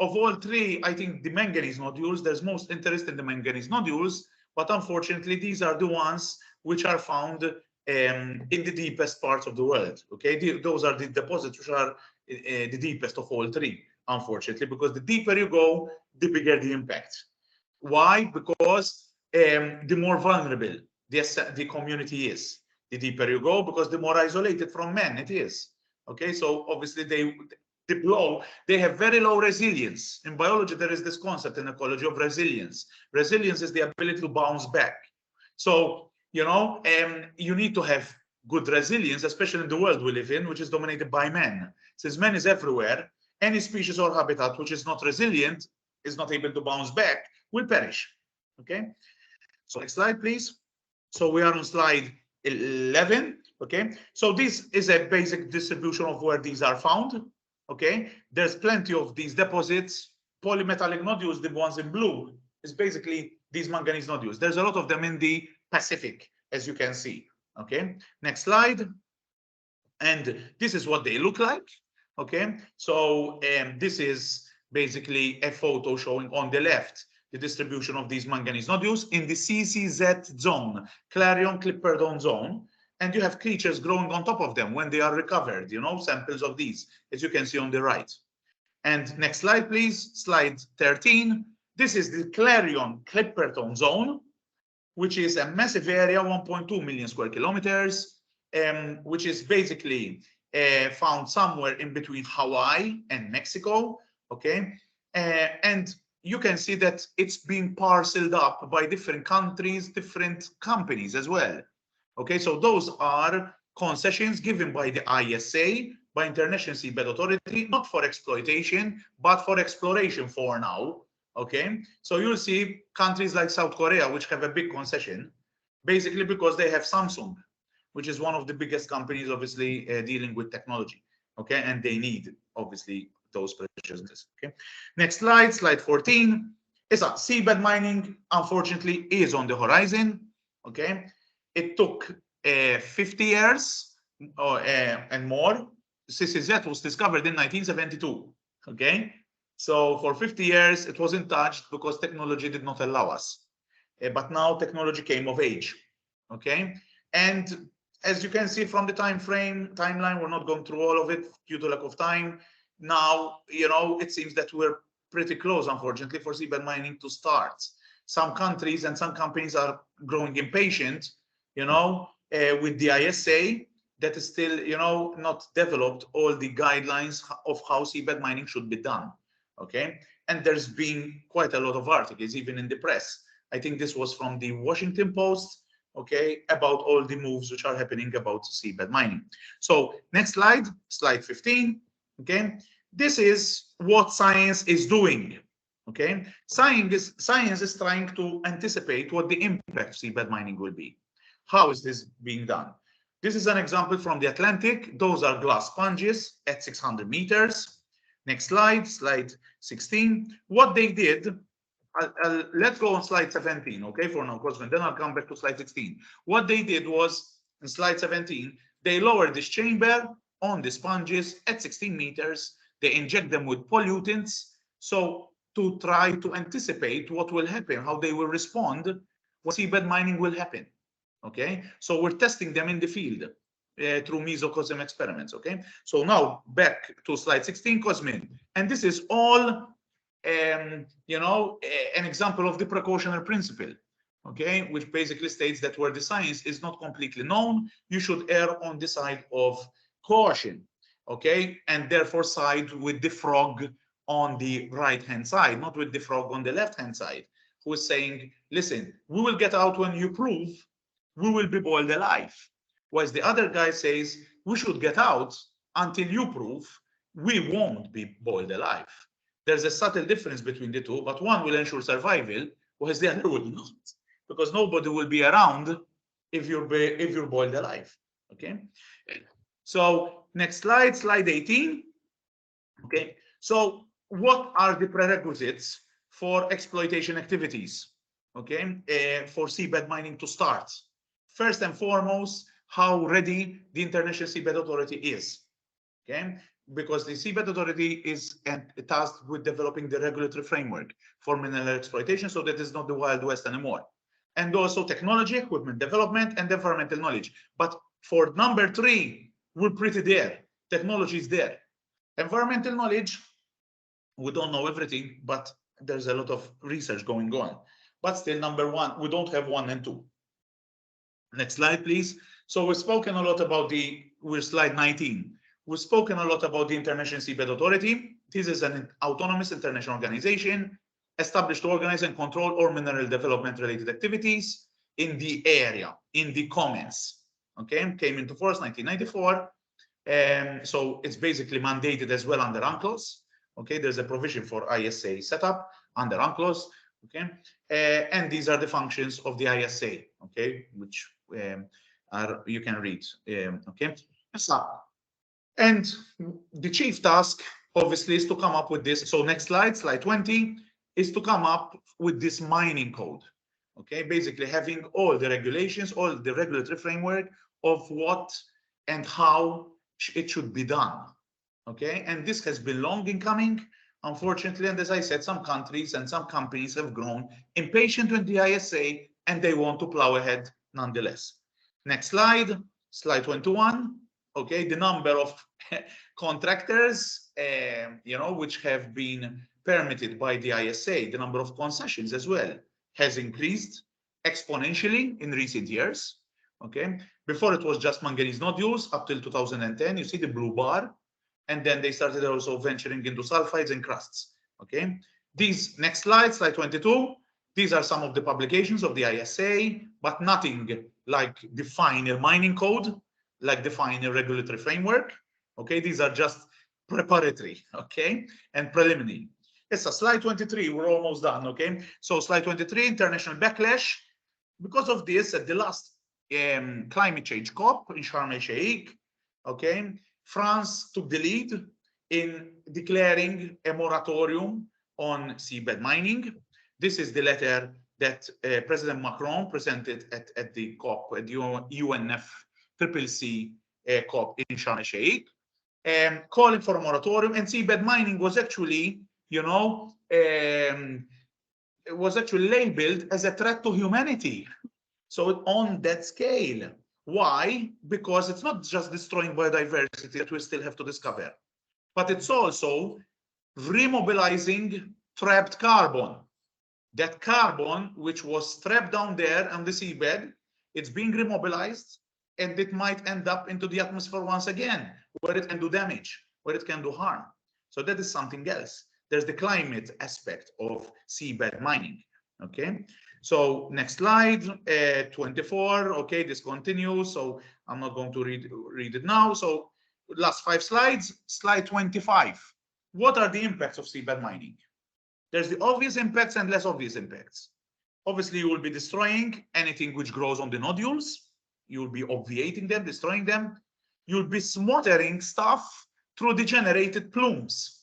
Speaker 5: of all three, I think the manganese nodules, there's most interest in the manganese nodules, but unfortunately, these are the ones which are found in the deepest parts of the world. Okay, those are the deposits which are the deepest of all three, unfortunately, because the deeper you go, the bigger the impact. Why? Because the more vulnerable the community is. The deeper you go, because the more isolated from men it is. Okay, so obviously they have very low resilience. In biology, there is this concept in ecology of resilience. Resilience is the ability to bounce back. So, you know, you need to have good resilience, especially in the world we live in, which is dominated by men. Since man is everywhere, any species or habitat which is not resilient, is not able to bounce back, will perish. Okay, so next slide, please. So we are on slide 11. Okay, so this is a basic distribution of where these are found. Okay, there's plenty of these deposits. Polymetallic nodules, the ones in blue, is basically these manganese nodules. There's a lot of them in the Pacific, as you can see. Okay, next slide. And this is what they look like. Okay, so this is basically a photo showing on the left the distribution of these manganese nodules in the CCZ zone, Clarion Clipperton zone. And you have creatures growing on top of them when they are recovered, you know, samples of these, as you can see on the right. And next slide, please, slide 13. This is the Clarion Clipperton zone, which is a massive area, 1.2 million square kilometers, which is basically found somewhere in between Hawaii and Mexico. Okay, and you can see that it's being parceled up by different countries, different companies as well. Okay, so those are concessions given by the ISA, by International Seabed Authority, not for exploitation, but for exploration for now. Okay, so you'll see countries like South Korea, which have a big concession, basically because they have Samsung, which is one of the biggest companies, obviously, dealing with technology. Okay, and they need, obviously, those precious metals. Okay, next slide, slide 14. Is seabed mining, unfortunately, is on the horizon. Okay, it took 50 years and more. CCZ was discovered in 1972. Okay, so for 50 years, it wasn't touched because technology did not allow us. But now technology came of age. Okay, and as you can see from the timeline, we're not going through all of it due to lack of time. Now, you know, it seems that we're pretty close, unfortunately, for seabed mining to start. Some countries and some companies are growing impatient, you know, with the ISA that is still, you know, not developed all the guidelines of how seabed mining should be done. Okay, and there's been quite a lot of articles, even in the press. I think this was from the Washington Post, okay, about all the moves which are happening about seabed mining. So next slide, slide 15. Okay, this is what science is doing. Okay, science is trying to anticipate what the impact of seabed mining will be. How is this being done? This is an example from the Atlantic. Those are glass sponges at 600 meters. Next slide, slide 16. What they did, let's go on slide 17, okay, for now, because then I'll come back to slide 16. What they did was, in slide 17, they lowered this chamber on the sponges at 16 meters. They inject them with pollutants, so to try to anticipate what will happen, how they will respond when seabed mining will happen, okay? So we're testing them in the field through mesocosm experiments, okay? So now back to slide 16, Cosmin, and this is all you know, an example of the precautionary principle, okay, which basically states that where the science is not completely known, you should err on the side of caution, okay, and therefore side with the frog on the right hand side, not with the frog on the left hand side, who is saying, listen, we will get out when you prove we will be boiled alive. Whereas the other guy says, we should get out until you prove we won't be boiled alive. There's a subtle difference between the two, but one will ensure survival, whereas the other will not, because nobody will be around if you're boiled alive. Okay. So next slide, slide 18. Okay. So what are the prerequisites for exploitation activities? Okay, for seabed mining to start. First and foremost, how ready the International Seabed Authority is. Okay, because the Seabed Authority is tasked with developing the regulatory framework for mineral exploitation, so that it's not the Wild West anymore. And also technology, equipment development, and environmental knowledge. But for number 3, we're pretty there. Technology is there. Environmental knowledge, we don't know everything, but there's a lot of research going on. But still, number 1, we don't have 1 and 2. Next slide, please. So we've spoken a lot about we're slide 19. We've spoken a lot about the International Seabed Authority. This is an autonomous international organization established to organize and control all mineral development related activities in the area, in the commons. Okay, came into force 1994. So it's basically mandated as well under UNCLOS. Okay, there's a provision for ISA setup under UNCLOS. Okay, and these are the functions of the ISA. Okay, which you can read. Okay, and the chief task obviously is to come up with this. So next slide, slide 20, is to come up with this mining code. Okay, basically having all the regulations, all the regulatory framework of what and how it should be done. Okay, and this has been long in coming, unfortunately, and as I said, some countries and some companies have grown impatient with the ISA and they want to plow ahead nonetheless. Next slide, slide 21. Okay, the number of contractors, you know, which have been permitted by the ISA, the number of concessions as well has increased exponentially in recent years. Okay, before it was just manganese nodules up till 2010. You see the blue bar. And then they started also venturing into sulfides and crusts. Okay, these next slide, slide 22. These are some of the publications of the ISA, but nothing like the final mining code, like the final regulatory framework. Okay, these are just preparatory, okay, and preliminary. It's a slide 23. We're almost done. Okay, so slide 23, international backlash. Because of this, at the last climate change COP in Sharm el-Sheikh, okay, France took the lead in declaring a moratorium on seabed mining. This is the letter that President Macron presented at the COP, at the UNFCCC COP in Sharm el-Sheikh, calling for a moratorium. And seabed mining was actually, you know, it was actually labeled as a threat to humanity. So on that scale. Why? Because it's not just destroying biodiversity that we still have to discover, but it's also remobilizing trapped carbon. That carbon, which was trapped down there on the seabed, it's being remobilized, and it might end up into the atmosphere once again, where it can do damage, where it can do harm. So that is something else. There's the climate aspect of seabed mining. Okay. So next slide, 24. Okay, this continues. So I'm not going to read it now. So last 5 slides. Slide 25. What are the impacts of seabed mining? There's the obvious impacts and less obvious impacts. Obviously, you will be destroying anything which grows on the nodules. You will be obviating them, destroying them. You'll be smothering stuff through degenerated plumes.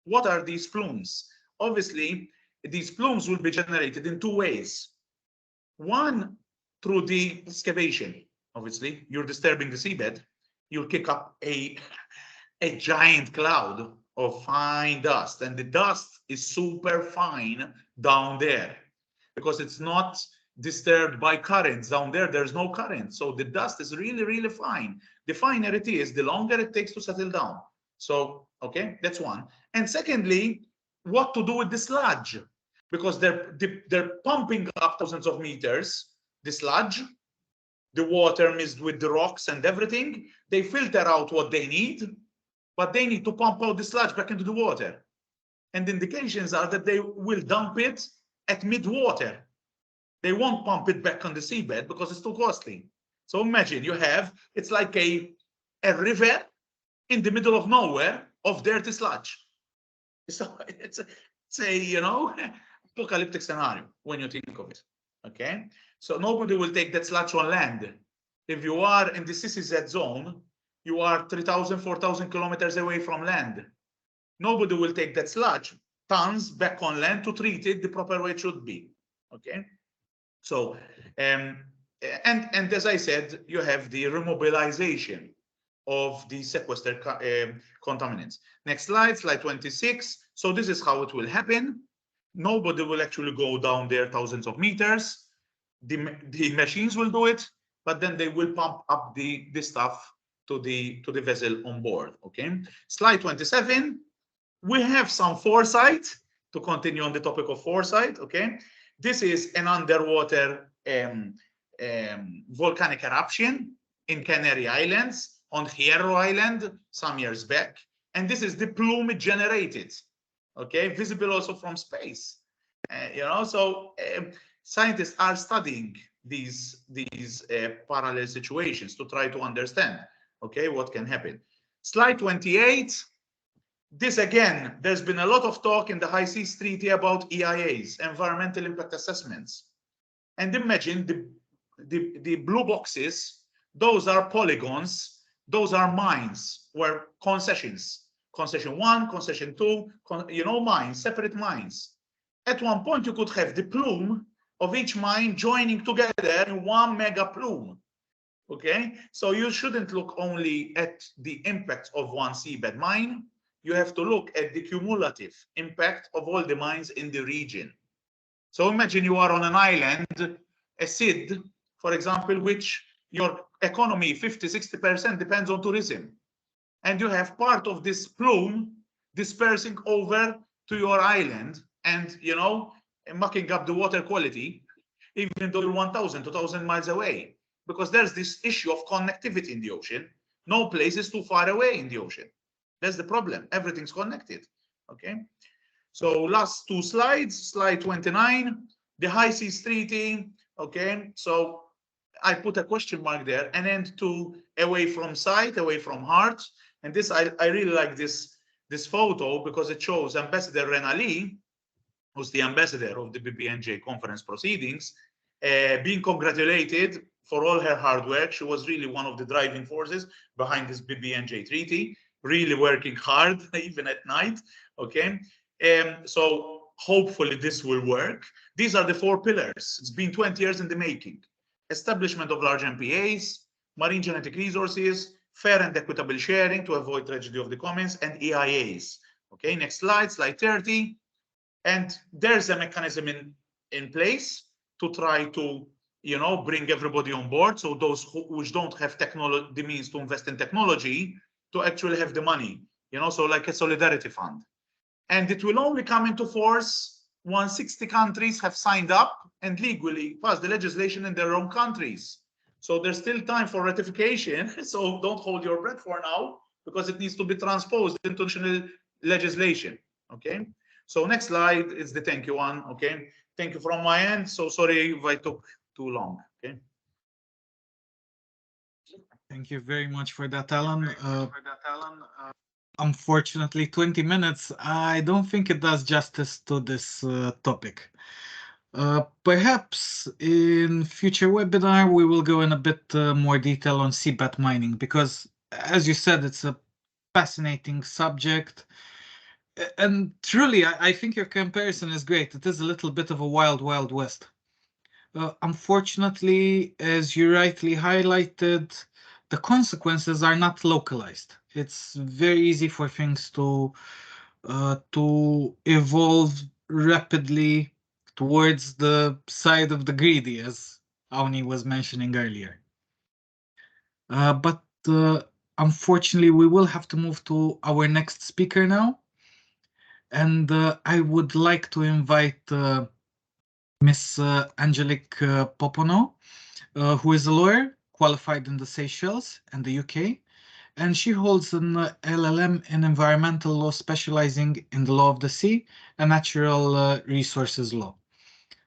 Speaker 5: What are these plumes? Obviously, these plumes will be generated in two ways. One, through the excavation. Obviously, you're disturbing the seabed. You'll kick up a giant cloud of fine dust, and the dust is super fine down there because it's not disturbed by currents. Down there, there's no current, so the dust is really, really fine. The finer it is, the longer it takes to settle down. So, okay, that's one. And secondly, what to do with the sludge, because they're pumping up thousands of meters, the sludge, the water mixed with the rocks and everything. They filter out what they need, but they need to pump out the sludge back into the water. And the indications are that they will dump it at mid-water. They won't pump it back on the seabed because it's too costly. So imagine you have, it's like a river in the middle of nowhere of dirty sludge. So it's a you know, apocalyptic scenario when you think of it. Okay, so nobody will take that sludge on land. If you are in the CCZ zone, you are 3,000, 4,000 kilometers away from land. Nobody will take that sludge, tons, back on land to treat it the proper way it should be. Okay, so and as I said, you have the remobilization of the sequestered contaminants. Next slide, slide 26. So this is how it will happen. Nobody will actually go down there thousands of meters. The machines will do it, but then they will pump up the stuff to the vessel on board. Okay. Slide 27. We have some foresight to continue on the topic of foresight. Okay. This is an underwater volcanic eruption in Canary Islands, on Hierro Island some years back. And this is the plume it generated. Okay, visible also from space. You know, so scientists are studying these parallel situations to try to understand, okay, what can happen. Slide 28. This again, there's been a lot of talk in the High Seas Treaty about EIAs, environmental impact assessments. And imagine the blue boxes, those are polygons, those are mines, where concessions. Concession 1, concession 2, you know, mines, separate mines. At one point, you could have the plume of each mine joining together in one mega plume. Okay, so you shouldn't look only at the impact of one seabed mine. You have to look at the cumulative impact of all the mines in the region. So imagine you are on an island, a SID, for example, which your economy, 50–60% depends on tourism. And you have part of this plume dispersing over to your island and, you know, mucking up the water quality, even though you're 1,000, 2,000 miles away, because there's this issue of connectivity in the ocean. No place is too far away in the ocean. That's the problem. Everything's connected. Okay. So last two slides, slide 29, the High Seas Treaty. Okay. So I put a question mark there, an end to away from sight, away from heart. And this, I really like this photo because it shows Ambassador Rena Lee, who's the ambassador of the BBNJ conference proceedings, being congratulated for all her hard work. She was really one of the driving forces behind this BBNJ treaty, really working hard, even at night. Okay. So hopefully this will work. These are the four pillars. It's been 20 years in the making. Establishment of large MPAs, marine genetic resources, fair and equitable sharing to avoid tragedy of the commons, and EIAs. Okay, next slide, slide 30. And there's a mechanism in place to try to, you know, bring everybody on board. So those which don't have technology, the means to invest in technology, to actually have the money, you know, so like a solidarity fund. And it will only come into force once 60 countries have signed up and legally passed the legislation in their own countries. So there's still time for ratification. So don't hold your breath for now, because it needs to be transposed into national legislation. Okay. So next slide is the thank you one. Okay. Thank you from my end. So sorry if I took too long. Okay.
Speaker 2: Thank you very much for that, Alan. Unfortunately, 20 minutes, I don't think it does justice to this topic. Perhaps in future webinar, we will go in a bit more detail on seabed mining, because as you said, it's a fascinating subject. And truly, I think your comparison is great. It is a little bit of a wild, wild west. Unfortunately, as you rightly highlighted, the consequences are not localized. It's very easy for things to evolve rapidly towards the side of the greedy, as Awni was mentioning earlier. But unfortunately, we will have to move to our next speaker now. And I would like to invite Miss Angelique Popono, who is a lawyer qualified in the Seychelles and the UK, and she holds an LLM in environmental law, specializing in the law of the sea and natural resources law.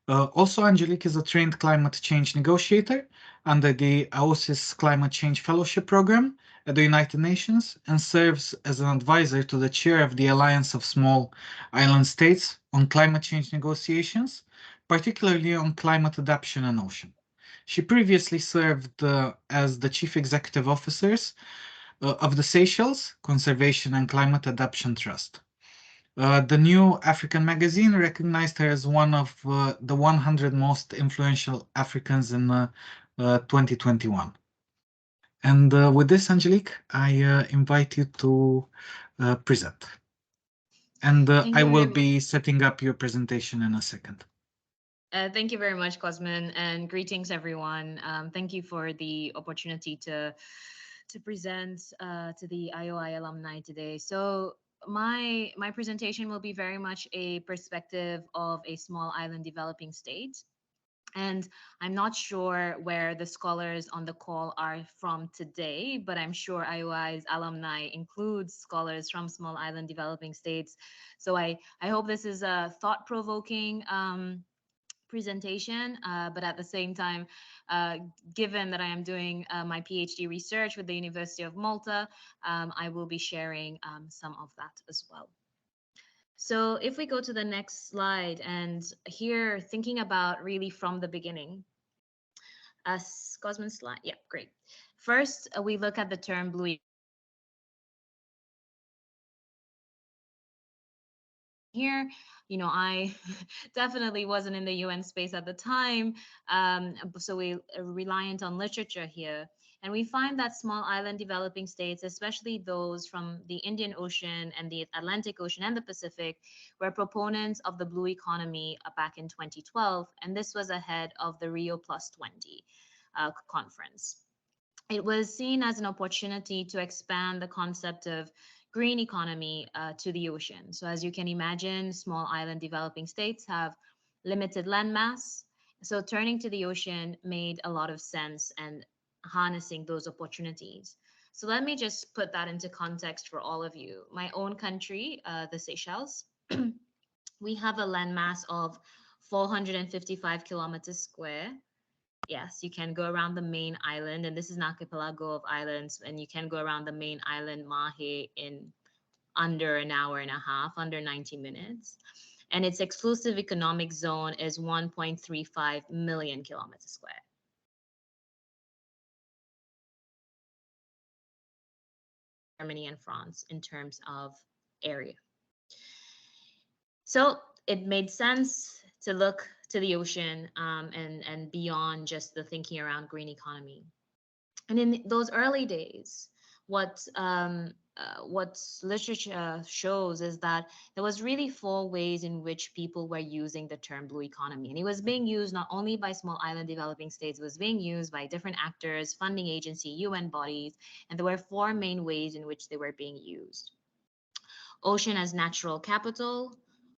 Speaker 2: Also, Angelique is a trained climate change negotiator under the AOSIS Climate Change Fellowship Program at the United Nations and serves as an advisor to the chair of the Alliance of Small Island States on climate change negotiations, particularly on climate adaptation and ocean. She previously served as the chief executive officers of the Seychelles Conservation and Climate Adaptation Trust. The New African magazine recognized her as one of the 100 most influential Africans in 2021. And with this, Angelique, I invite you to present. And I will be setting up your presentation in a second.
Speaker 6: Thank you very much, Cosmin, and greetings, everyone. Thank you for the opportunity to present to the IOI alumni today. So my presentation will be very much a perspective of a small island developing state. And I'm not sure where the scholars on the call are from today, but I'm sure IOI's alumni includes scholars from small island developing states. So I hope this is a thought-provoking presentation, but at the same time, given that I am doing my PhD research with the University of Malta, I will be sharing some of that as well. So if we go to the next slide, and here thinking about really from the beginning, Cosmin slide, yeah, great. First, we look at the term blue. Here, you know, I definitely wasn't in the UN space at the time, so we are reliant on literature here. And we find that small island developing states, especially those from the Indian Ocean and the Atlantic Ocean and the Pacific, were proponents of the blue economy back in 2012, and this was ahead of the Rio Plus 20 conference. It was seen as an opportunity to expand the concept of green economy to the ocean. So as you can imagine, small island developing states have limited landmass. So turning to the ocean made a lot of sense and harnessing those opportunities. So let me just put that into context for all of you. My own country, the Seychelles, we have a landmass of 455 kilometers square. Yes, you can go around the main island, and this is an archipelago of islands, and you can go around the main island, Mahe, in under an hour and a half, under 90 minutes. And its exclusive economic zone is 1.35 million kilometers square. Germany and France in terms of area. So it made sense to look to the ocean and beyond just the thinking around green economy. And in those early days, what literature shows is that there was really 4 ways in which people were using the term blue economy. And it was being used not only by small island developing states, it was being used by different actors, funding agency, UN bodies, and there were 4 main ways in which they were being used. Ocean as natural capital,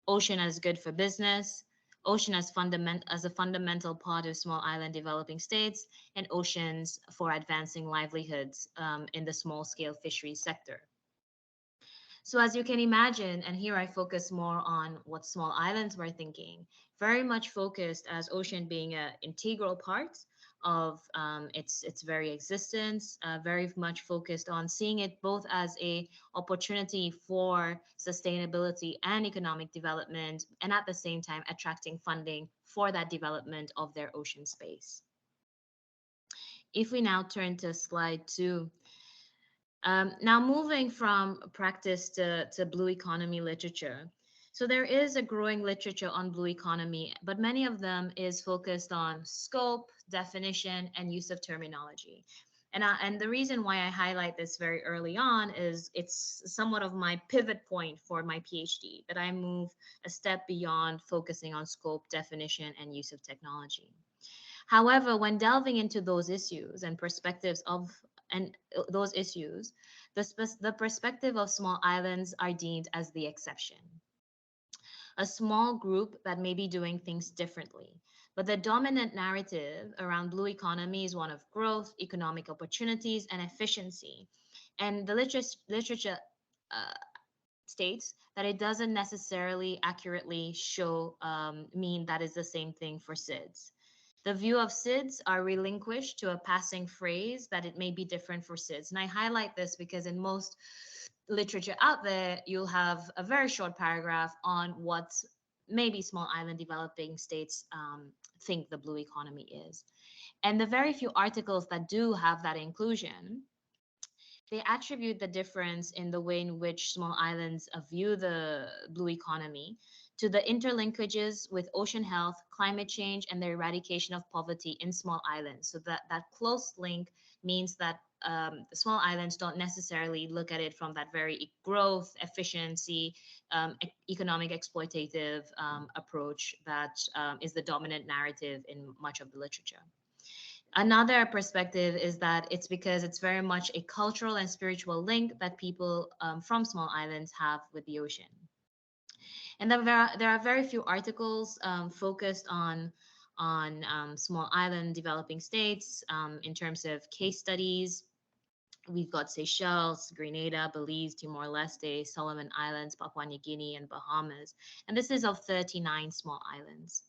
Speaker 6: ocean as good for business, ocean as a fundamental part of small island developing states, and oceans for advancing livelihoods in the small-scale fisheries sector. So as you can imagine, and here I focus more on what small islands were thinking, very much focused as ocean being an integral part of its very existence, very much focused on seeing it both as a opportunity for sustainability and economic development, and at the same time attracting funding for that development of their ocean space. If we now turn to slide 2, Now, moving from practice to blue economy literature. So there is a growing literature on blue economy, but many of them is focused on scope, definition, and use of terminology. And the reason why I highlight this very early on is it's somewhat of my pivot point for my PhD, that I move a step beyond focusing on scope, definition, and use of technology. However, when delving into those issues and perspectives of those issues, the perspective of small islands are deemed as the exception, a small group that may be doing things differently. But the dominant narrative around blue economy is one of growth, economic opportunities, and efficiency. And the literature uh, states that it doesn't necessarily accurately show mean that is the same thing for SIDS. The view of SIDS are relinquished to a passing phrase that it may be different for SIDS. And I highlight this because in most literature out there, you'll have a very short paragraph on what maybe small island developing states think the blue economy is. And the very few articles that do have that inclusion, they attribute the difference in the way in which small islands view the blue economy to the interlinkages with ocean health, climate change, and the eradication of poverty in small islands. So that close link means that the small islands don't necessarily look at it from that very growth, efficiency, economic exploitative approach that is the dominant narrative in much of the literature. Another perspective is that it's because it's very much a cultural and spiritual link that people from small islands have with the ocean. And there are very few articles focused on small island developing states in terms of case studies. We've got Seychelles, Grenada, Belize, Timor-Leste, Solomon Islands, Papua New Guinea, and Bahamas. And this is of 39 small islands.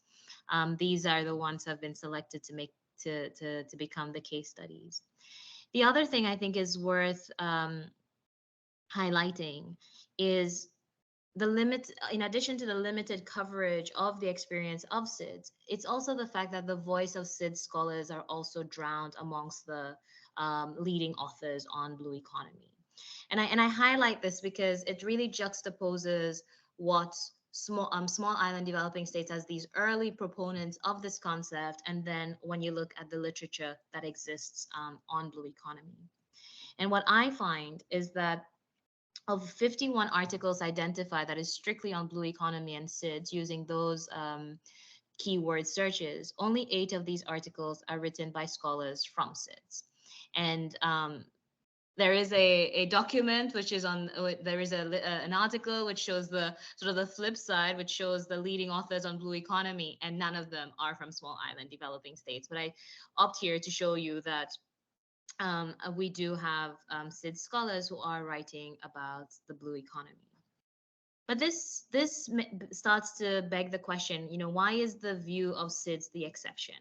Speaker 6: These are the ones that have been selected to make to become the case studies. The other thing I think is worth highlighting is the limit, in addition to the limited coverage of the experience of SIDS, it's also the fact that the voice of SIDS scholars are also drowned amongst the leading authors on blue economy. And I highlight this because it really juxtaposes what small island developing states as these early proponents of this concept, and then when you look at the literature that exists on blue economy. And what I find is that of 51 articles identified that is strictly on blue economy and SIDS using those keyword searches, only 8 of these articles are written by scholars from SIDS. And there is a document which is on, there is an article which shows the sort of the flip side, which shows the leading authors on blue economy, and none of them are from small island developing states. But I opt here to show you that we do have SIDS scholars who are writing about the blue economy. But this starts to beg the question, why is the view of SIDS the exception?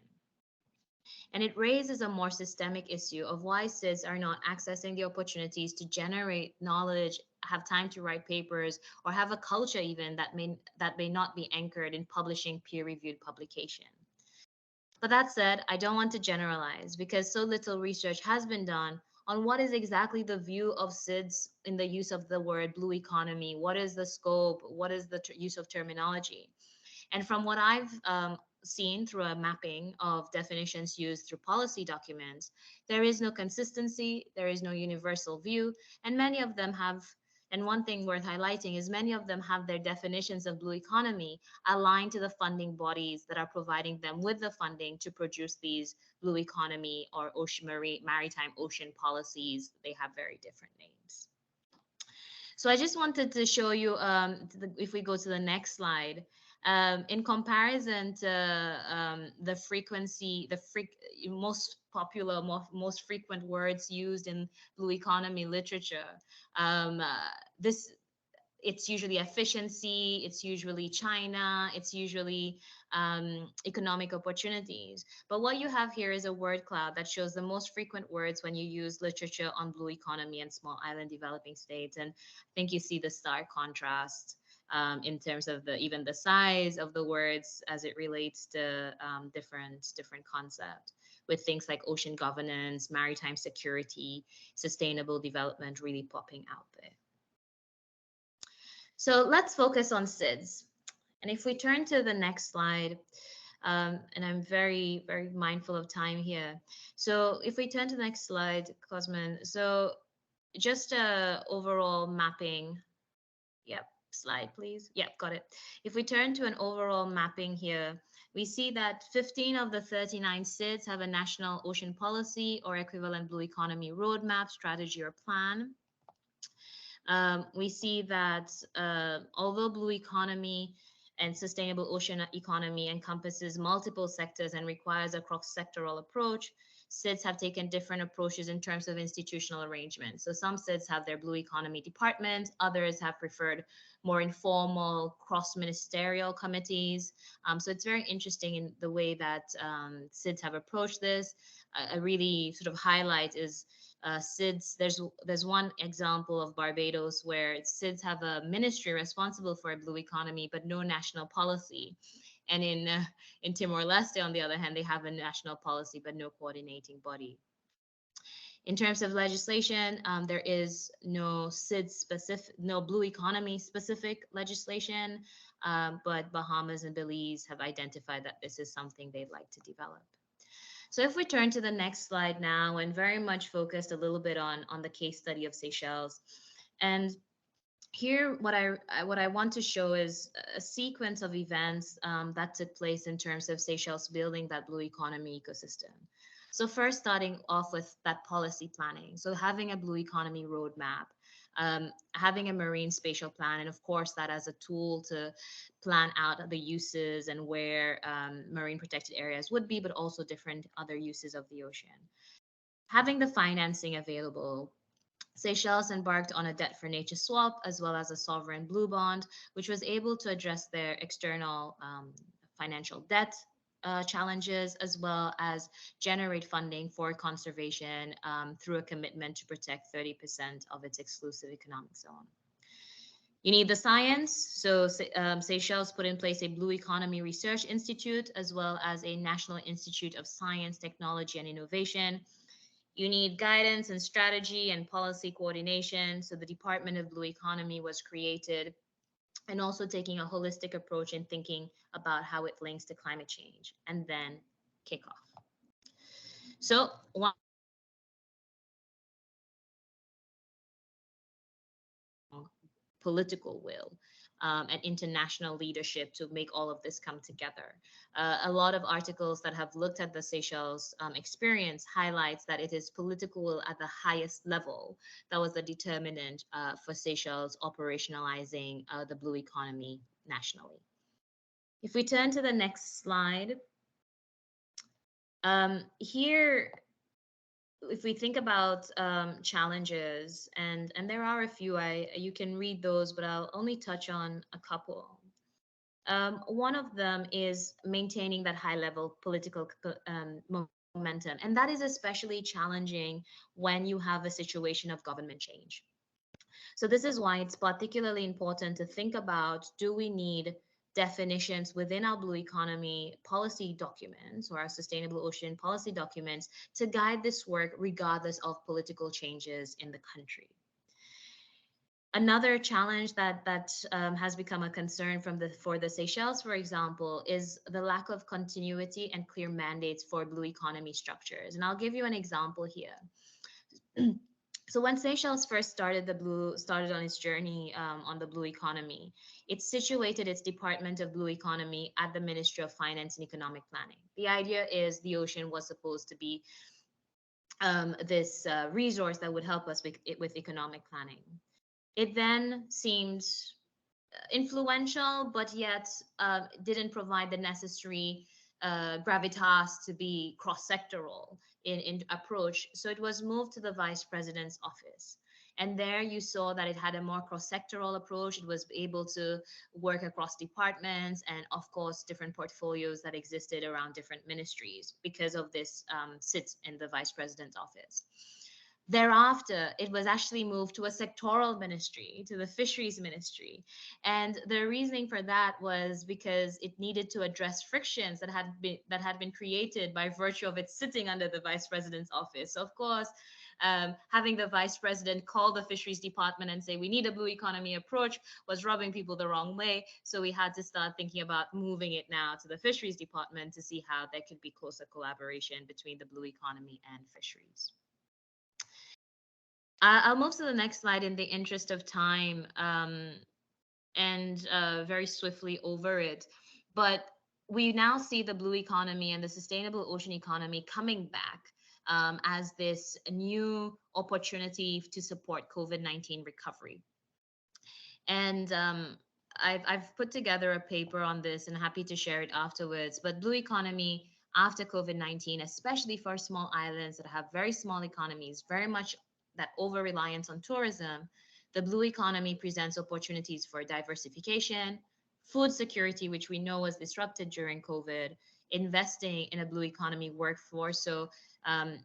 Speaker 6: And it raises a more systemic issue of why SIDS are not accessing the opportunities to generate knowledge, have time to write papers, or have a culture even that may not be anchored in publishing peer-reviewed publication. But that said, I don't want to generalize because so little research has been done on what is exactly the view of SIDS in the use of the word blue economy. What is the scope? What is the use of terminology? And from what I've seen through a mapping of definitions used through policy documents, there is no consistency, there is no universal view, and many of them have, and one thing worth highlighting is many of them have their definitions of blue economy aligned to the funding bodies that are providing them with the funding to produce these blue economy or maritime ocean policies. They have very different names. So I just wanted to show you, if we go to the next slide, in comparison to the frequency, most popular, most frequent words used in blue economy literature, it's usually efficiency, it's usually China, it's usually economic opportunities. But what you have here is a word cloud that shows the most frequent words when you use literature on blue economy and small island developing states. And I think you see the stark contrast in terms of even the size of the words as it relates to different concepts, with things like ocean governance, maritime security, sustainable development really popping out there. So let's focus on SIDS. And if we turn to the next slide, and I'm very, very mindful of time here. So if we turn to the next slide, Cosmin, so just a overall mapping. Yep, slide, please. Yep, got it. If we turn to an overall mapping here, we see that 15 of the 39 SIDS have a national ocean policy or equivalent blue economy roadmap, strategy, or plan. We see that although blue economy and sustainable ocean economy encompasses multiple sectors and requires a cross-sectoral approach, SIDS have taken different approaches in terms of institutional arrangement. So some SIDS have their blue economy department, others have preferred more informal cross-ministerial committees. So it's very interesting in the way that SIDS have approached this. A really sort of highlight is SIDS, there's one example of Barbados where SIDS have a ministry responsible for a blue economy, but no national policy. And in Timor-Leste, on the other hand, they have a national policy, but no coordinating body. In terms of legislation, there is no SIDS specific, no blue economy specific legislation, but Bahamas and Belize have identified that this is something they'd like to develop. So if we turn to the next slide now, and very much focused a little bit on the case study of Seychelles. And here, what I want to show is a sequence of events that took place in terms of Seychelles building that blue economy ecosystem. So first, starting off with that policy planning. So having a blue economy roadmap, having a marine spatial plan, and of course that as a tool to plan out the uses and where marine protected areas would be, but also different other uses of the ocean. Having the financing available, Seychelles embarked on a debt for nature swap as well as a sovereign blue bond, which was able to address their external financial debt challenges, as well as generate funding for conservation through a commitment to protect 30% of its exclusive economic zone. You need the science, so Seychelles put in place a Blue Economy Research Institute, as well as a National Institute of Science, Technology, and Innovation. You need guidance and strategy and policy coordination, so the Department of Blue Economy was created, and also taking a holistic approach in thinking about how it links to climate change, and then kick off. So one political will and international leadership to make all of this come together. A lot of articles that have looked at the Seychelles experience highlights that it is political will at the highest level that was the determinant for Seychelles operationalizing the blue economy nationally. If we turn to the next slide, here, if we think about challenges, and there are a few, you can read those, but I'll only touch on a couple. One of them is maintaining that high level political momentum, and that is especially challenging when you have a situation of government change. So this is why it's particularly important to think about, do we need definitions within our blue economy policy documents or our sustainable ocean policy documents to guide this work regardless of political changes in the country. Another challenge that has become a concern for the Seychelles, for example, is the lack of continuity and clear mandates for blue economy structures. And I'll give you an example here. So when Seychelles first started on its journey on the blue economy, it situated its Department of Blue Economy at the Ministry of Finance and Economic Planning. The idea is the ocean was supposed to be this resource that would help us with economic planning. It then seemed influential, but yet didn't provide the necessary gravitas to be cross-sectoral in approach. So it was moved to the Vice President's office. And there you saw that it had a more cross-sectoral approach. It was able to work across departments and, of course, different portfolios that existed around different ministries because of this sits in the Vice President's office. Thereafter, it was actually moved to a sectoral ministry, to the fisheries ministry. And the reasoning for that was because it needed to address frictions that had been created by virtue of it sitting under the vice president's office. So of course, having the vice president call the fisheries department and say, we need a blue economy approach, was rubbing people the wrong way. So we had to start thinking about moving it now to the fisheries department to see how there could be closer collaboration between the blue economy and fisheries. I'll move to the next slide in the interest of time, and very swiftly over it. But we now see the blue economy and the sustainable ocean economy coming back as this new opportunity to support COVID-19 recovery. And I've put together a paper on this and happy to share it afterwards. But blue economy after COVID-19, especially for small islands that have very small economies, very much that over-reliance on tourism, the blue economy presents opportunities for diversification, food security, which we know was disrupted during COVID, investing in a blue economy workforce. So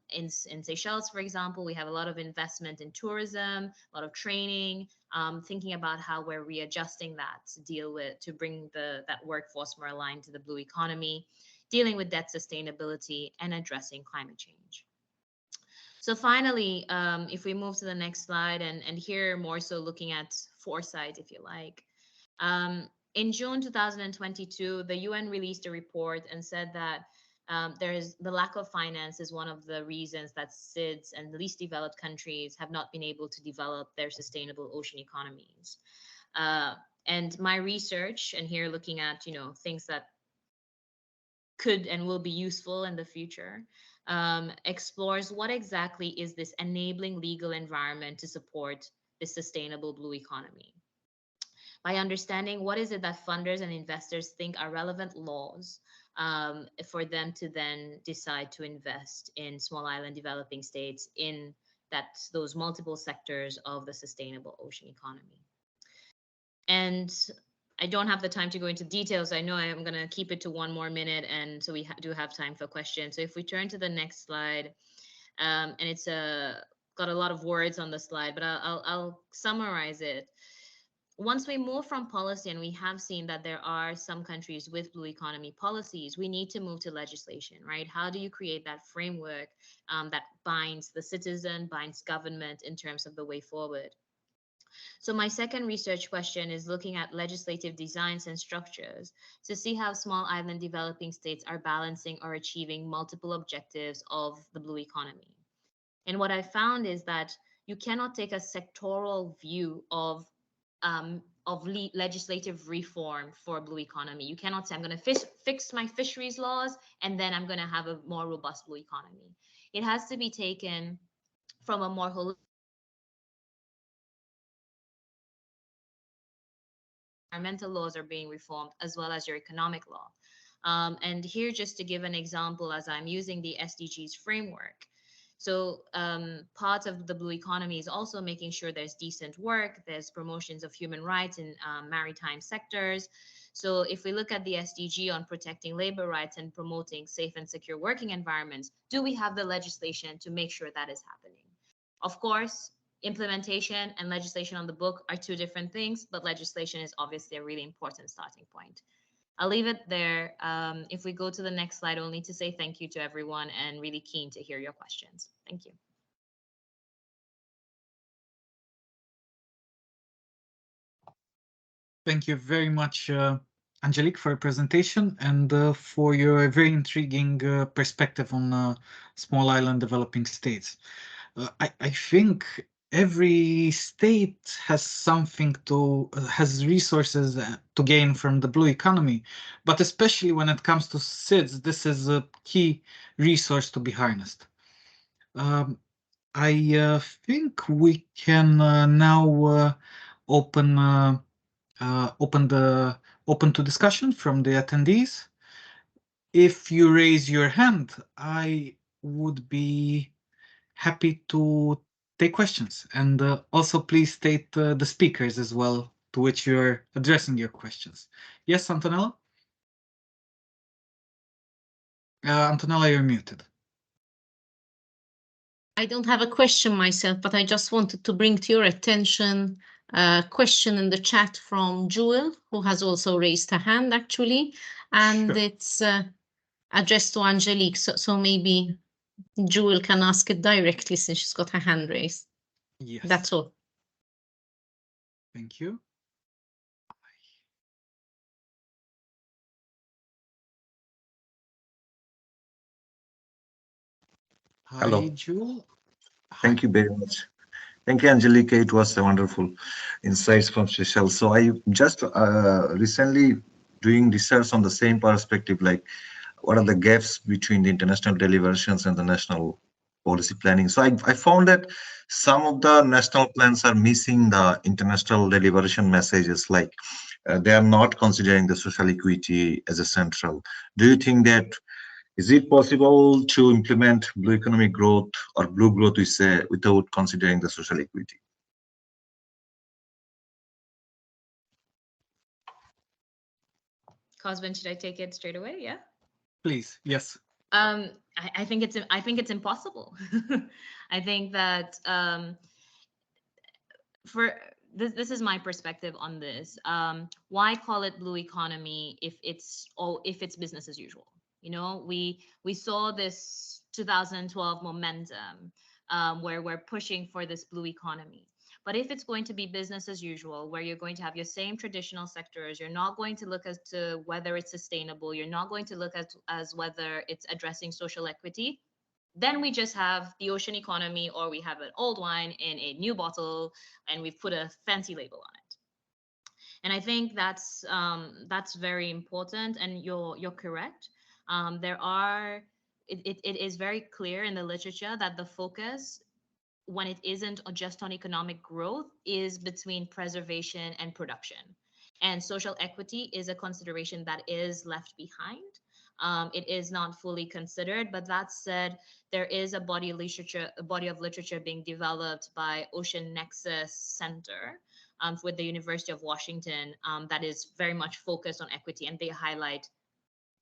Speaker 6: in Seychelles, for example, we have a lot of investment in tourism, a lot of training, thinking about how we're readjusting that to bring that workforce more aligned to the blue economy, dealing with debt sustainability, and addressing climate change. So finally, if we move to the next slide, and here more so looking at foresight, if you like. In June 2022, the UN released a report and said that the lack of finance is one of the reasons that SIDS and the least developed countries have not been able to develop their sustainable ocean economies. And my research, and here looking at things that could and will be useful in the future, explores what exactly is this enabling legal environment to support the sustainable blue economy. By understanding what is it that funders and investors think are relevant laws for them to then decide to invest in small island developing states in those multiple sectors of the sustainable ocean economy. And I don't have the time to go into details. I know I'm going to keep it to 1 more minute, and so we do have time for questions. So if we turn to the next slide, and it's got a lot of words on the slide, but I'll summarize it. Once we move from policy, and we have seen that there are some countries with blue economy policies, we need to move to legislation, right? How do you create that framework that binds the citizen, binds government in terms of the way forward? So my second research question is looking at legislative designs and structures to see how small island developing states are balancing or achieving multiple objectives of the blue economy. And what I found is that you cannot take a sectoral view of legislative reform for blue economy. You cannot say, I'm going to fix my fisheries laws, and then I'm going to have a more robust blue economy. It has to be taken from a more holistic. Environmental laws are being reformed, as well as your economic law. And here, just to give an example, as I'm using the SDGs framework. So part of the blue economy is also making sure there's decent work, there's promotions of human rights in maritime sectors. So if we look at the SDG on protecting labor rights and promoting safe and secure working environments, do we have the legislation to make sure that is happening? Of course, implementation and legislation on the book are two different things, but legislation is obviously a really important starting point. I'll leave it there. If we go to the next slide, only to say thank you to everyone and really keen to hear your questions. Thank you.
Speaker 2: Thank you very much, Angelique, for your presentation and for your very intriguing perspective on small island developing states. I think every state has has resources to gain from the blue economy, but especially when it comes to SIDS, this is a key resource to be harnessed. I think we can now open to discussion from the attendees. If you raise your hand, I would be happy to take questions, and also please state the speakers as well to which you're addressing your questions. Yes, Antonella? Antonella, you're muted.
Speaker 1: I don't have a question myself, but I just wanted to bring to your attention a question in the chat from Jewel, who has also raised her hand actually, and
Speaker 5: Sure.
Speaker 1: it's addressed to Angelique. So maybe Jewel can ask it directly since she's got her hand raised.
Speaker 2: Yes.
Speaker 1: That's all.
Speaker 2: Thank you.
Speaker 7: Hello.
Speaker 2: Hi, Jewel.
Speaker 7: Thank you very much. Thank you, Angelica. It was a wonderful insights from Seychelles. So I just recently doing research on the same perspective, like what are the gaps between the international deliberations and the national policy planning. So I found that some of the national plans are missing the international deliberation messages, like they are not considering the social equity as a central. Do you think that is it possible to implement blue economic growth or blue growth, we say, without considering the social equity?
Speaker 6: Cosvin, should I take it straight away? Yeah.
Speaker 2: Please, yes.
Speaker 6: I think it's impossible. I think that for this is my perspective on this. Why call it blue economy if it's business as usual? You know, we saw this 2012 momentum where we're pushing for this blue economy. But if it's going to be business as usual, where you're going to have your same traditional sectors, you're not going to look as to whether it's sustainable, you're not going to look at as whether it's addressing social equity, then we just have the ocean economy, or we have an old wine in a new bottle and we've put a fancy label on it. And I think that's very important. And you're correct. It is very clear in the literature that the focus, when it isn't just on economic growth, is between preservation and production. And social equity is a consideration that is left behind. It is not fully considered. But that said, there is a body of literature being developed by Ocean Nexus Center with the University of Washington that is very much focused on equity, and they highlight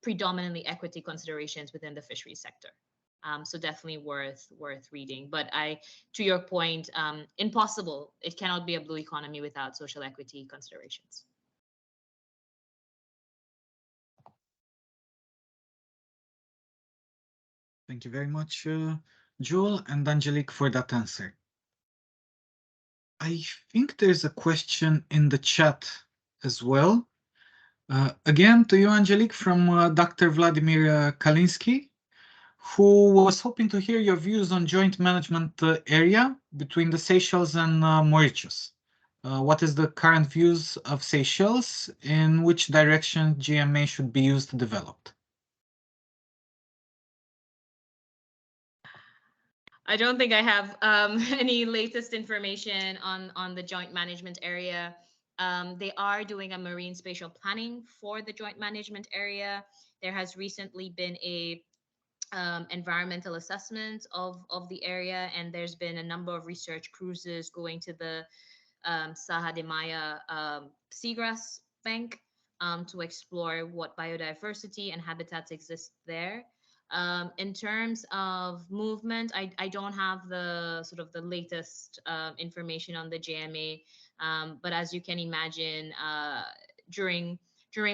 Speaker 6: predominantly equity considerations within the fisheries sector. So definitely worth reading. But to your point, impossible. It cannot be a blue economy without social equity considerations.
Speaker 2: Thank you very much, Joel and Angelique, for that answer. I think there's a question in the chat as well. Again, to you, Angelique, from Dr. Vladimir Kalinsky, who was hoping to hear your views on joint management area between the Seychelles and Mauritius. What is the current views of Seychelles? In which direction GMA should be used to develop?
Speaker 6: I don't think I have any latest information on the joint management area. They are doing a marine spatial planning for the joint management area. There has recently been a environmental assessment of the area, and there's been a number of research cruises going to the Saha de Maya seagrass bank to explore what biodiversity and habitats exist there. In terms of movement, I don't have the sort of the latest information on the JMA, but as you can imagine, during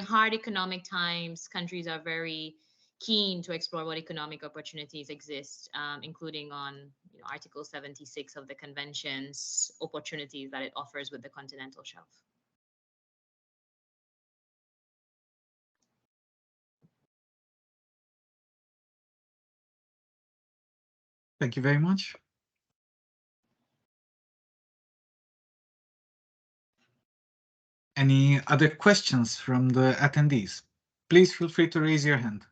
Speaker 6: hard economic times, countries are very keen to explore what economic opportunities exist, including on Article 76 of the convention's opportunities that it offers with the continental shelf.
Speaker 2: Thank you very much. Any other questions from the attendees? Please feel free to raise your hand.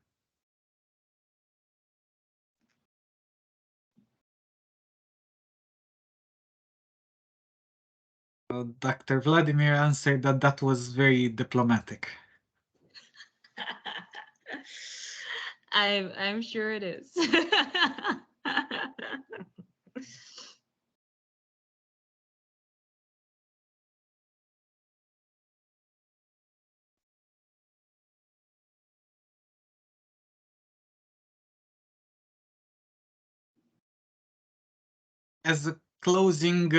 Speaker 2: Dr. Vladimir answered that that was very diplomatic.
Speaker 6: I'm sure it is.
Speaker 2: as a closing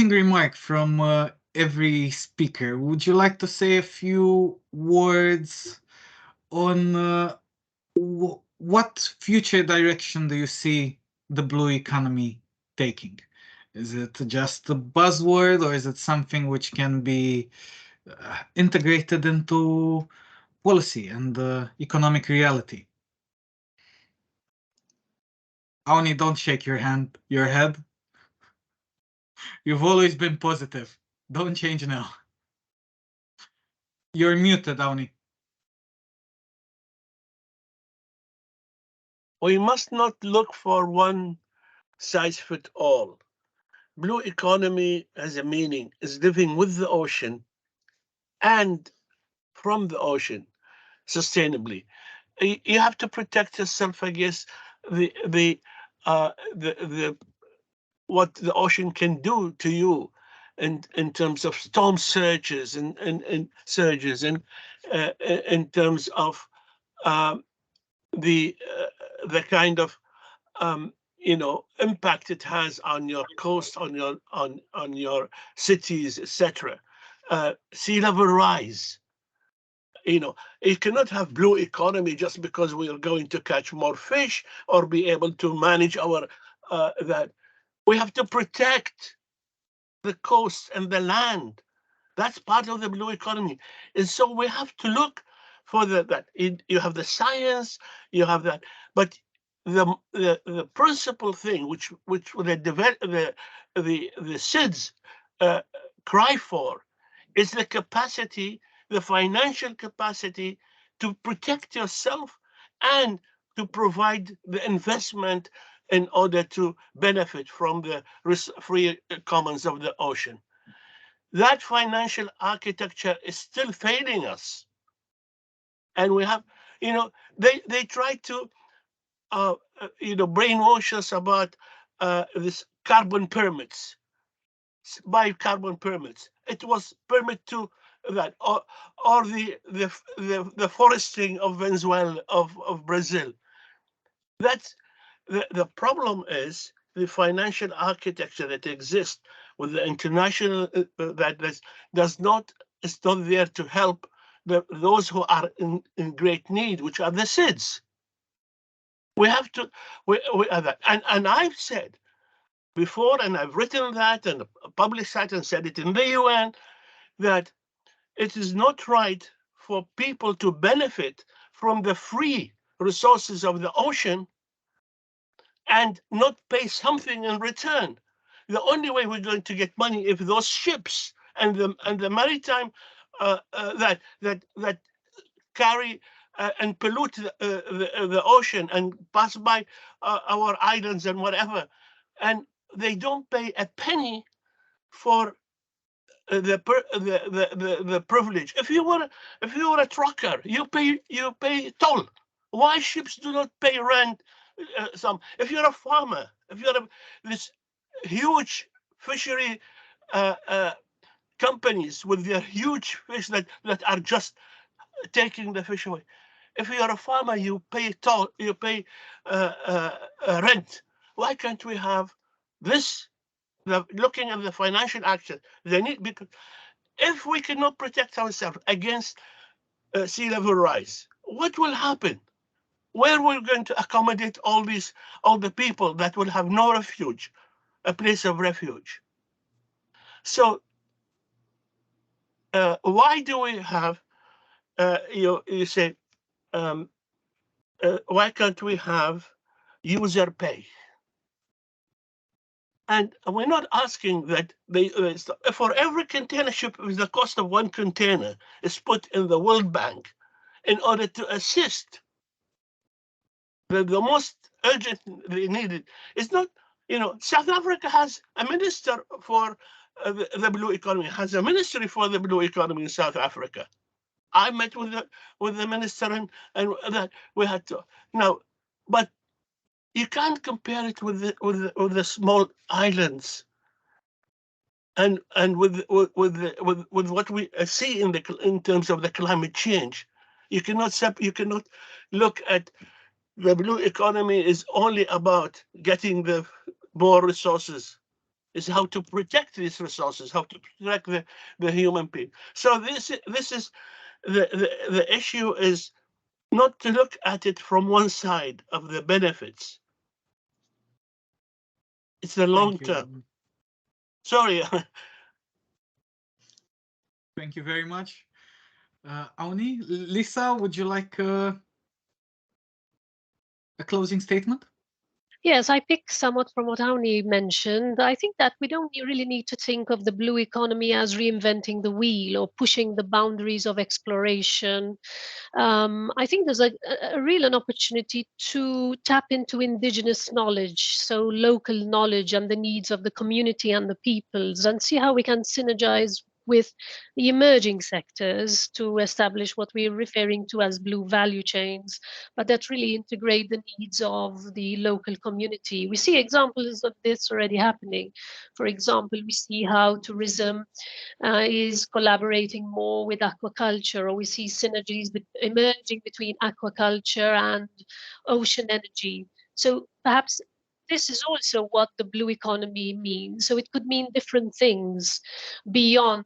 Speaker 2: remark from every speaker, would you like to say a few words on what future direction do you see the blue economy taking? Is it just a buzzword, or is it something which can be integrated into policy and economic reality? Awni, don't shake your head. You've always been positive. Don't change now. You're muted, Awni.
Speaker 3: We must not look for one size fit all. Blue economy has a meaning, is living with the ocean and from the ocean sustainably. You have to protect yourself against the what the ocean can do to you in terms of storm surges and surges, and in terms of the kind of impact it has on your coast, on your cities, etc. Sea level rise. You cannot have blue economy just because we are going to catch more fish or be able to manage our that. We have to protect the coast and the land. That's part of the blue economy. And so we have to look for that. You have the science, you have that, but the principal thing which the SIDS cry for is the capacity, the financial capacity to protect yourself and to provide the investment in order to benefit from the free commons of the ocean. That financial architecture is still failing us. And we have, they try to, brainwash us about this carbon permits, buy carbon permits. It was permit to that, or the foresting of Venezuela, of Brazil. That's the problem is the financial architecture that exists with the international that is not there to help those who are in great need, which are the SIDS. We have to, we are that. And I've said before, and I've written that and published that and said it in the UN, that it is not right for people to benefit from the free resources of the ocean and not pay something in return. The only way we're going to get money if those ships and the maritime that carry and pollute the ocean and pass by our islands and whatever, and they don't pay a penny for the privilege. If you were a trucker, you pay toll. Why ships do not pay rent? If you're a farmer, if you're this huge fishery companies with their huge fish that are just taking the fish away. If you're a farmer, you pay toll, you pay rent. Why can't we have this? Looking at the financial action, they need, because if we cannot protect ourselves against sea level rise, what will happen? Where we're going to accommodate all the people that will have no refuge, a place of refuge. So why do we have, you say, why can't we have user pay? And we're not asking that for every container ship, the cost of one container is put in the World Bank in order to assist the most urgently needed. It's not, South Africa has a minister for the blue economy, has a ministry for the blue economy in South Africa. I met with the minister and that we had to now, but you can't compare it with the small islands and with what we see in terms of the climate change. You cannot look at the blue economy is only about getting the more resources. It's how to protect these resources, how to protect the human being. So this is the issue is not to look at it from one side of the benefits. It's the long
Speaker 2: Thank you.
Speaker 3: term. Sorry.
Speaker 2: Thank you very much. Awni, Lisa, would you like a closing statement?
Speaker 4: Yes, I pick somewhat from what Awni mentioned. I think that we don't really need to think of the blue economy as reinventing the wheel or pushing the boundaries of exploration. I think there's a real an opportunity to tap into indigenous knowledge, so local knowledge and the needs of the community and the peoples, and see how we can synergize with the emerging sectors to establish what we're referring to as blue value chains, but that really integrate the needs of the local community. We see examples of this already happening. For example, we see how tourism is collaborating more with aquaculture, or we see synergies emerging between aquaculture and ocean energy. So perhaps this is also what the blue economy means. So it could mean different things beyond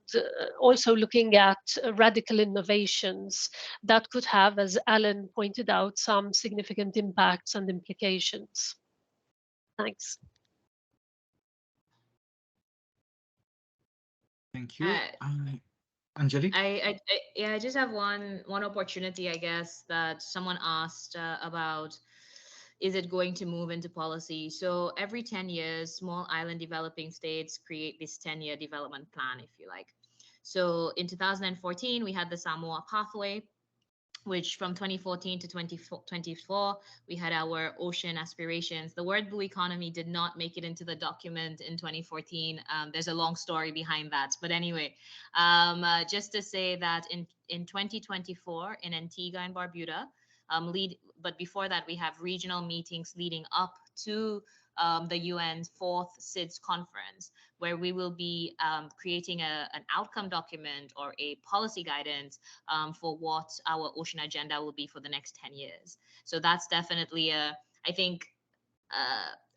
Speaker 4: also looking at radical innovations that could have, as Alan pointed out, some significant impacts and implications. Thanks.
Speaker 2: Thank you. Angelique?
Speaker 6: Yeah, I just have one opportunity, I guess, that someone asked about, is it going to move into policy? So every 10 years, small island developing states create this 10-year development plan, if you like. So in 2014, we had the Samoa Pathway, which from 2014 to 2024, we had our ocean aspirations. The word blue economy did not make it into the document in 2014. There's a long story behind that. But anyway, just to say that in 2024 in Antigua and Barbuda, but before that, we have regional meetings leading up to the UN's 4th SIDS conference, where we will be creating an outcome document or a policy guidance for what our ocean agenda will be for the next 10 years. So that's definitely I think,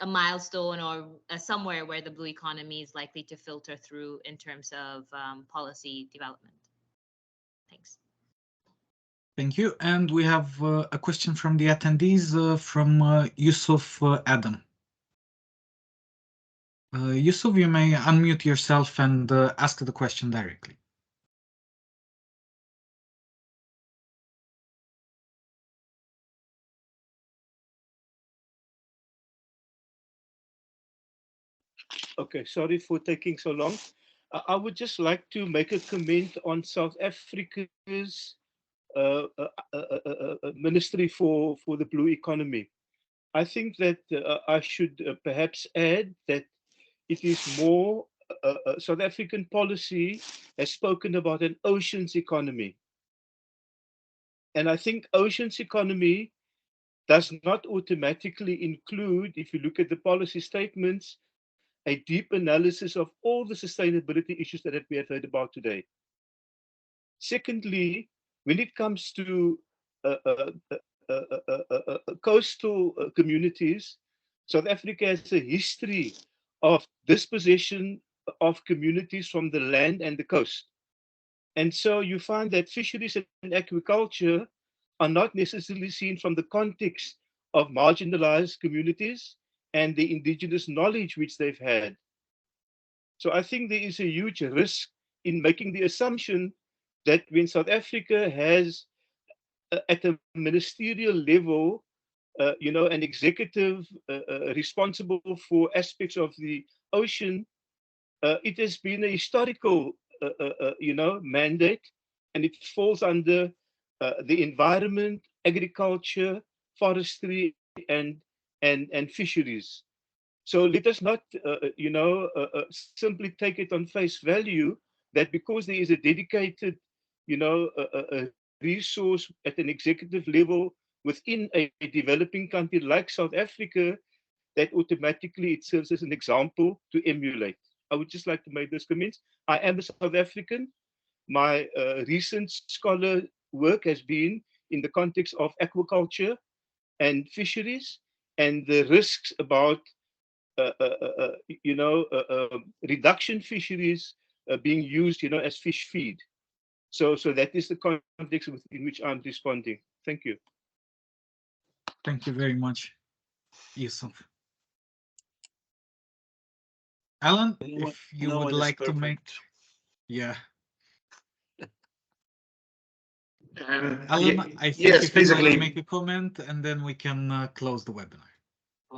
Speaker 6: a milestone or somewhere where the blue economy is likely to filter through in terms of policy development. Thanks.
Speaker 2: Thank you. And we have a question from the attendees from Yusuf Adam. Yusuf, you may unmute yourself and ask the question directly.
Speaker 3: Okay, sorry for taking so long. I would just like to make a comment on South Africa's Ministry for the Blue Economy. I think that I should perhaps add that it is more South African policy has spoken about an oceans economy. And I think oceans economy does not automatically include, if you look at the policy statements, a deep analysis of all the sustainability issues that we have heard about today. Secondly, when it comes to coastal communities, South Africa has a history of dispossession of communities from the land and the coast. And so you find that fisheries and aquaculture are not necessarily seen from the context of marginalized communities and the indigenous knowledge which they've had. So I think there is a huge risk in making the assumption that when South Africa has, at a ministerial level, an executive responsible for aspects of the ocean, it has been a historical, mandate, and it falls under the environment, agriculture, forestry, and fisheries. So let us not, simply take it on face value that because there is a dedicated, a resource at an executive level within a developing country like South Africa, that automatically it serves as an example to emulate. I would just like to make those comments. I am a South African. My recent scholar work has been in the context of aquaculture.
Speaker 8: and fisheries, and the risks about reduction fisheries being used, as fish feed. So that is the context in which I'm responding. Thank you.
Speaker 2: Thank you very much, Yusuf. Alan, if you would like to make, yeah. Alan, I think
Speaker 5: yes,
Speaker 2: if you'd like
Speaker 5: basically,
Speaker 2: to make a comment, and then we can close the webinar.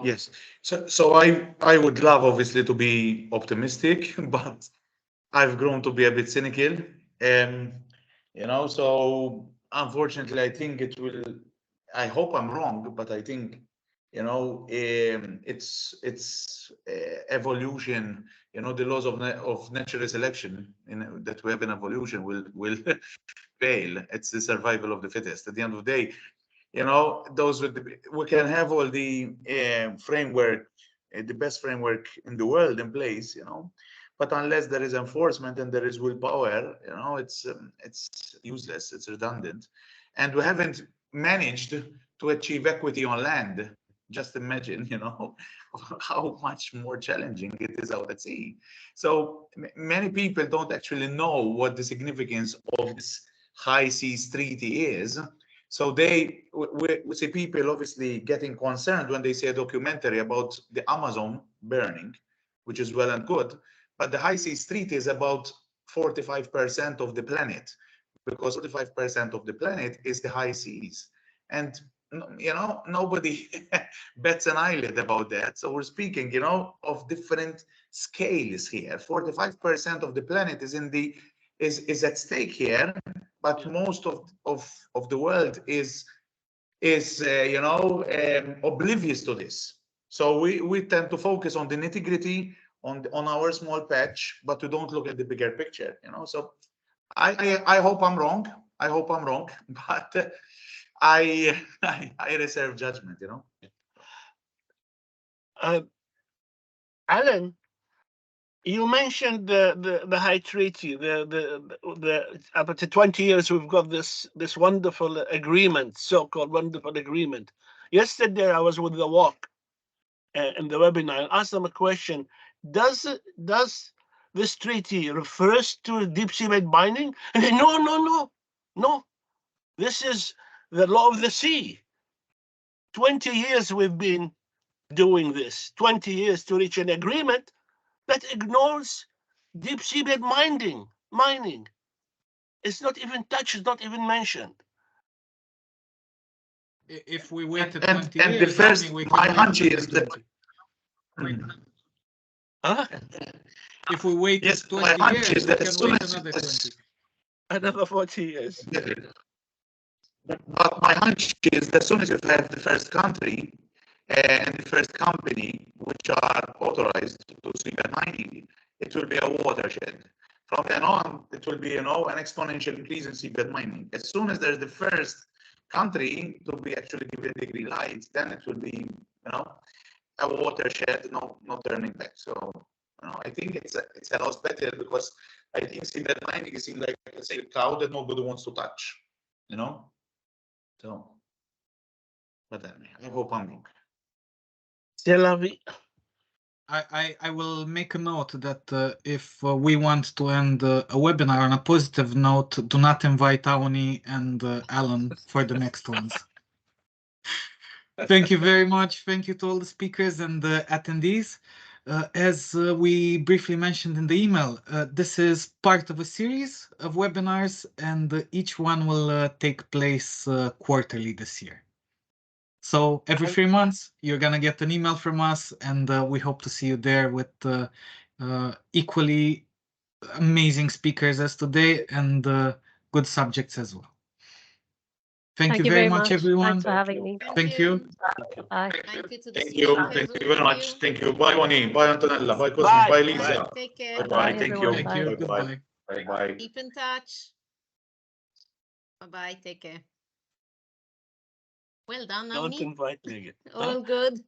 Speaker 5: yes. So I would love, obviously, to be optimistic, but I've grown to be a bit cynical. So unfortunately, I think it will. I hope I'm wrong, but I think, it's evolution. The laws of natural selection that we have in evolution will fail. It's the survival of the fittest. At the end of the day, we can have all the framework, the best framework in the world in place, but unless there is enforcement and there is willpower, it's useless, it's redundant, and we haven't managed to achieve equity on land. Just imagine, how much more challenging it is out at sea. So many people don't actually know what the significance of this high seas treaty is. So we see people obviously getting concerned when they see a documentary about the Amazon burning, which is well and good, but the high seas treaty is about 45% of the planet, because 45% of the planet is the high seas. And nobody bets an eyelid about that. So we're speaking, of different scales here. 45% of the planet is at stake here, but most of the world is oblivious to this. So we tend to focus on the nitty-gritty on our small patch, but we don't look at the bigger picture. So I hope I'm wrong. I hope I'm wrong, but I reserve judgment.
Speaker 3: Alan, you mentioned the High Treaty. After 20 years, we've got this wonderful agreement, so-called wonderful agreement. Yesterday, I was with the WAC in the webinar. I asked them a question: Does this treaty refers to deep seabed mining? And they, no. This is the law of the sea. 20 years we've been doing this. 20 years to reach an agreement that ignores deep seabed mining. It's not even touched, it's not even mentioned.
Speaker 2: If we waited
Speaker 5: and
Speaker 2: 20 years,
Speaker 5: the first, my hunch is that.
Speaker 3: Huh?
Speaker 2: If we wait
Speaker 5: Yes,
Speaker 2: 20
Speaker 5: my hunch
Speaker 2: years,
Speaker 5: is
Speaker 2: we
Speaker 5: that
Speaker 2: can
Speaker 5: as soon
Speaker 2: wait
Speaker 5: as
Speaker 2: another 20.
Speaker 3: Another 40 years.
Speaker 5: But my hunch is that as soon as you have the first country and the first company which are authorized to seabed mining, it will be a watershed. From then on, it will be, an exponential increase in seabed mining. As soon as there's the first country to be actually given the green light, then it will be, a watershed, no turning back. So, I think it's a lot better, because I think seabed mining is like, let's say, a cow that nobody wants to touch, So, but I hope I'm wrong.
Speaker 2: I will make a note that if we want to end a webinar on a positive note, do not invite Awni and Alan for the next ones. Thank you very much. Thank you to all the speakers and the attendees. As we briefly mentioned in the email, this is part of a series of webinars, and each one will take place quarterly this year. So every 3 months, you're going to get an email from us, and we hope to see you there with equally amazing speakers as today, and good subjects as well. Thank you very much, everyone.
Speaker 4: Thanks for having me.
Speaker 2: Thank you.
Speaker 4: Bye.
Speaker 1: Thank you to the
Speaker 5: Thank you.
Speaker 1: speakers.
Speaker 5: Thank you very much. Thank you. Bye, Wani. Bye, Antonella. Bye, Cosmo.
Speaker 3: Bye.
Speaker 5: Bye, Lisa.
Speaker 1: Take care.
Speaker 5: Bye.
Speaker 4: Bye,
Speaker 5: Thank
Speaker 4: everyone.
Speaker 5: you.
Speaker 2: Thank you.
Speaker 5: Bye.
Speaker 2: Goodbye.
Speaker 5: Bye. Bye.
Speaker 1: Keep in touch. Bye-bye. Take care. Well done,
Speaker 3: Don't
Speaker 1: Awni.
Speaker 3: invite me again.
Speaker 1: All good.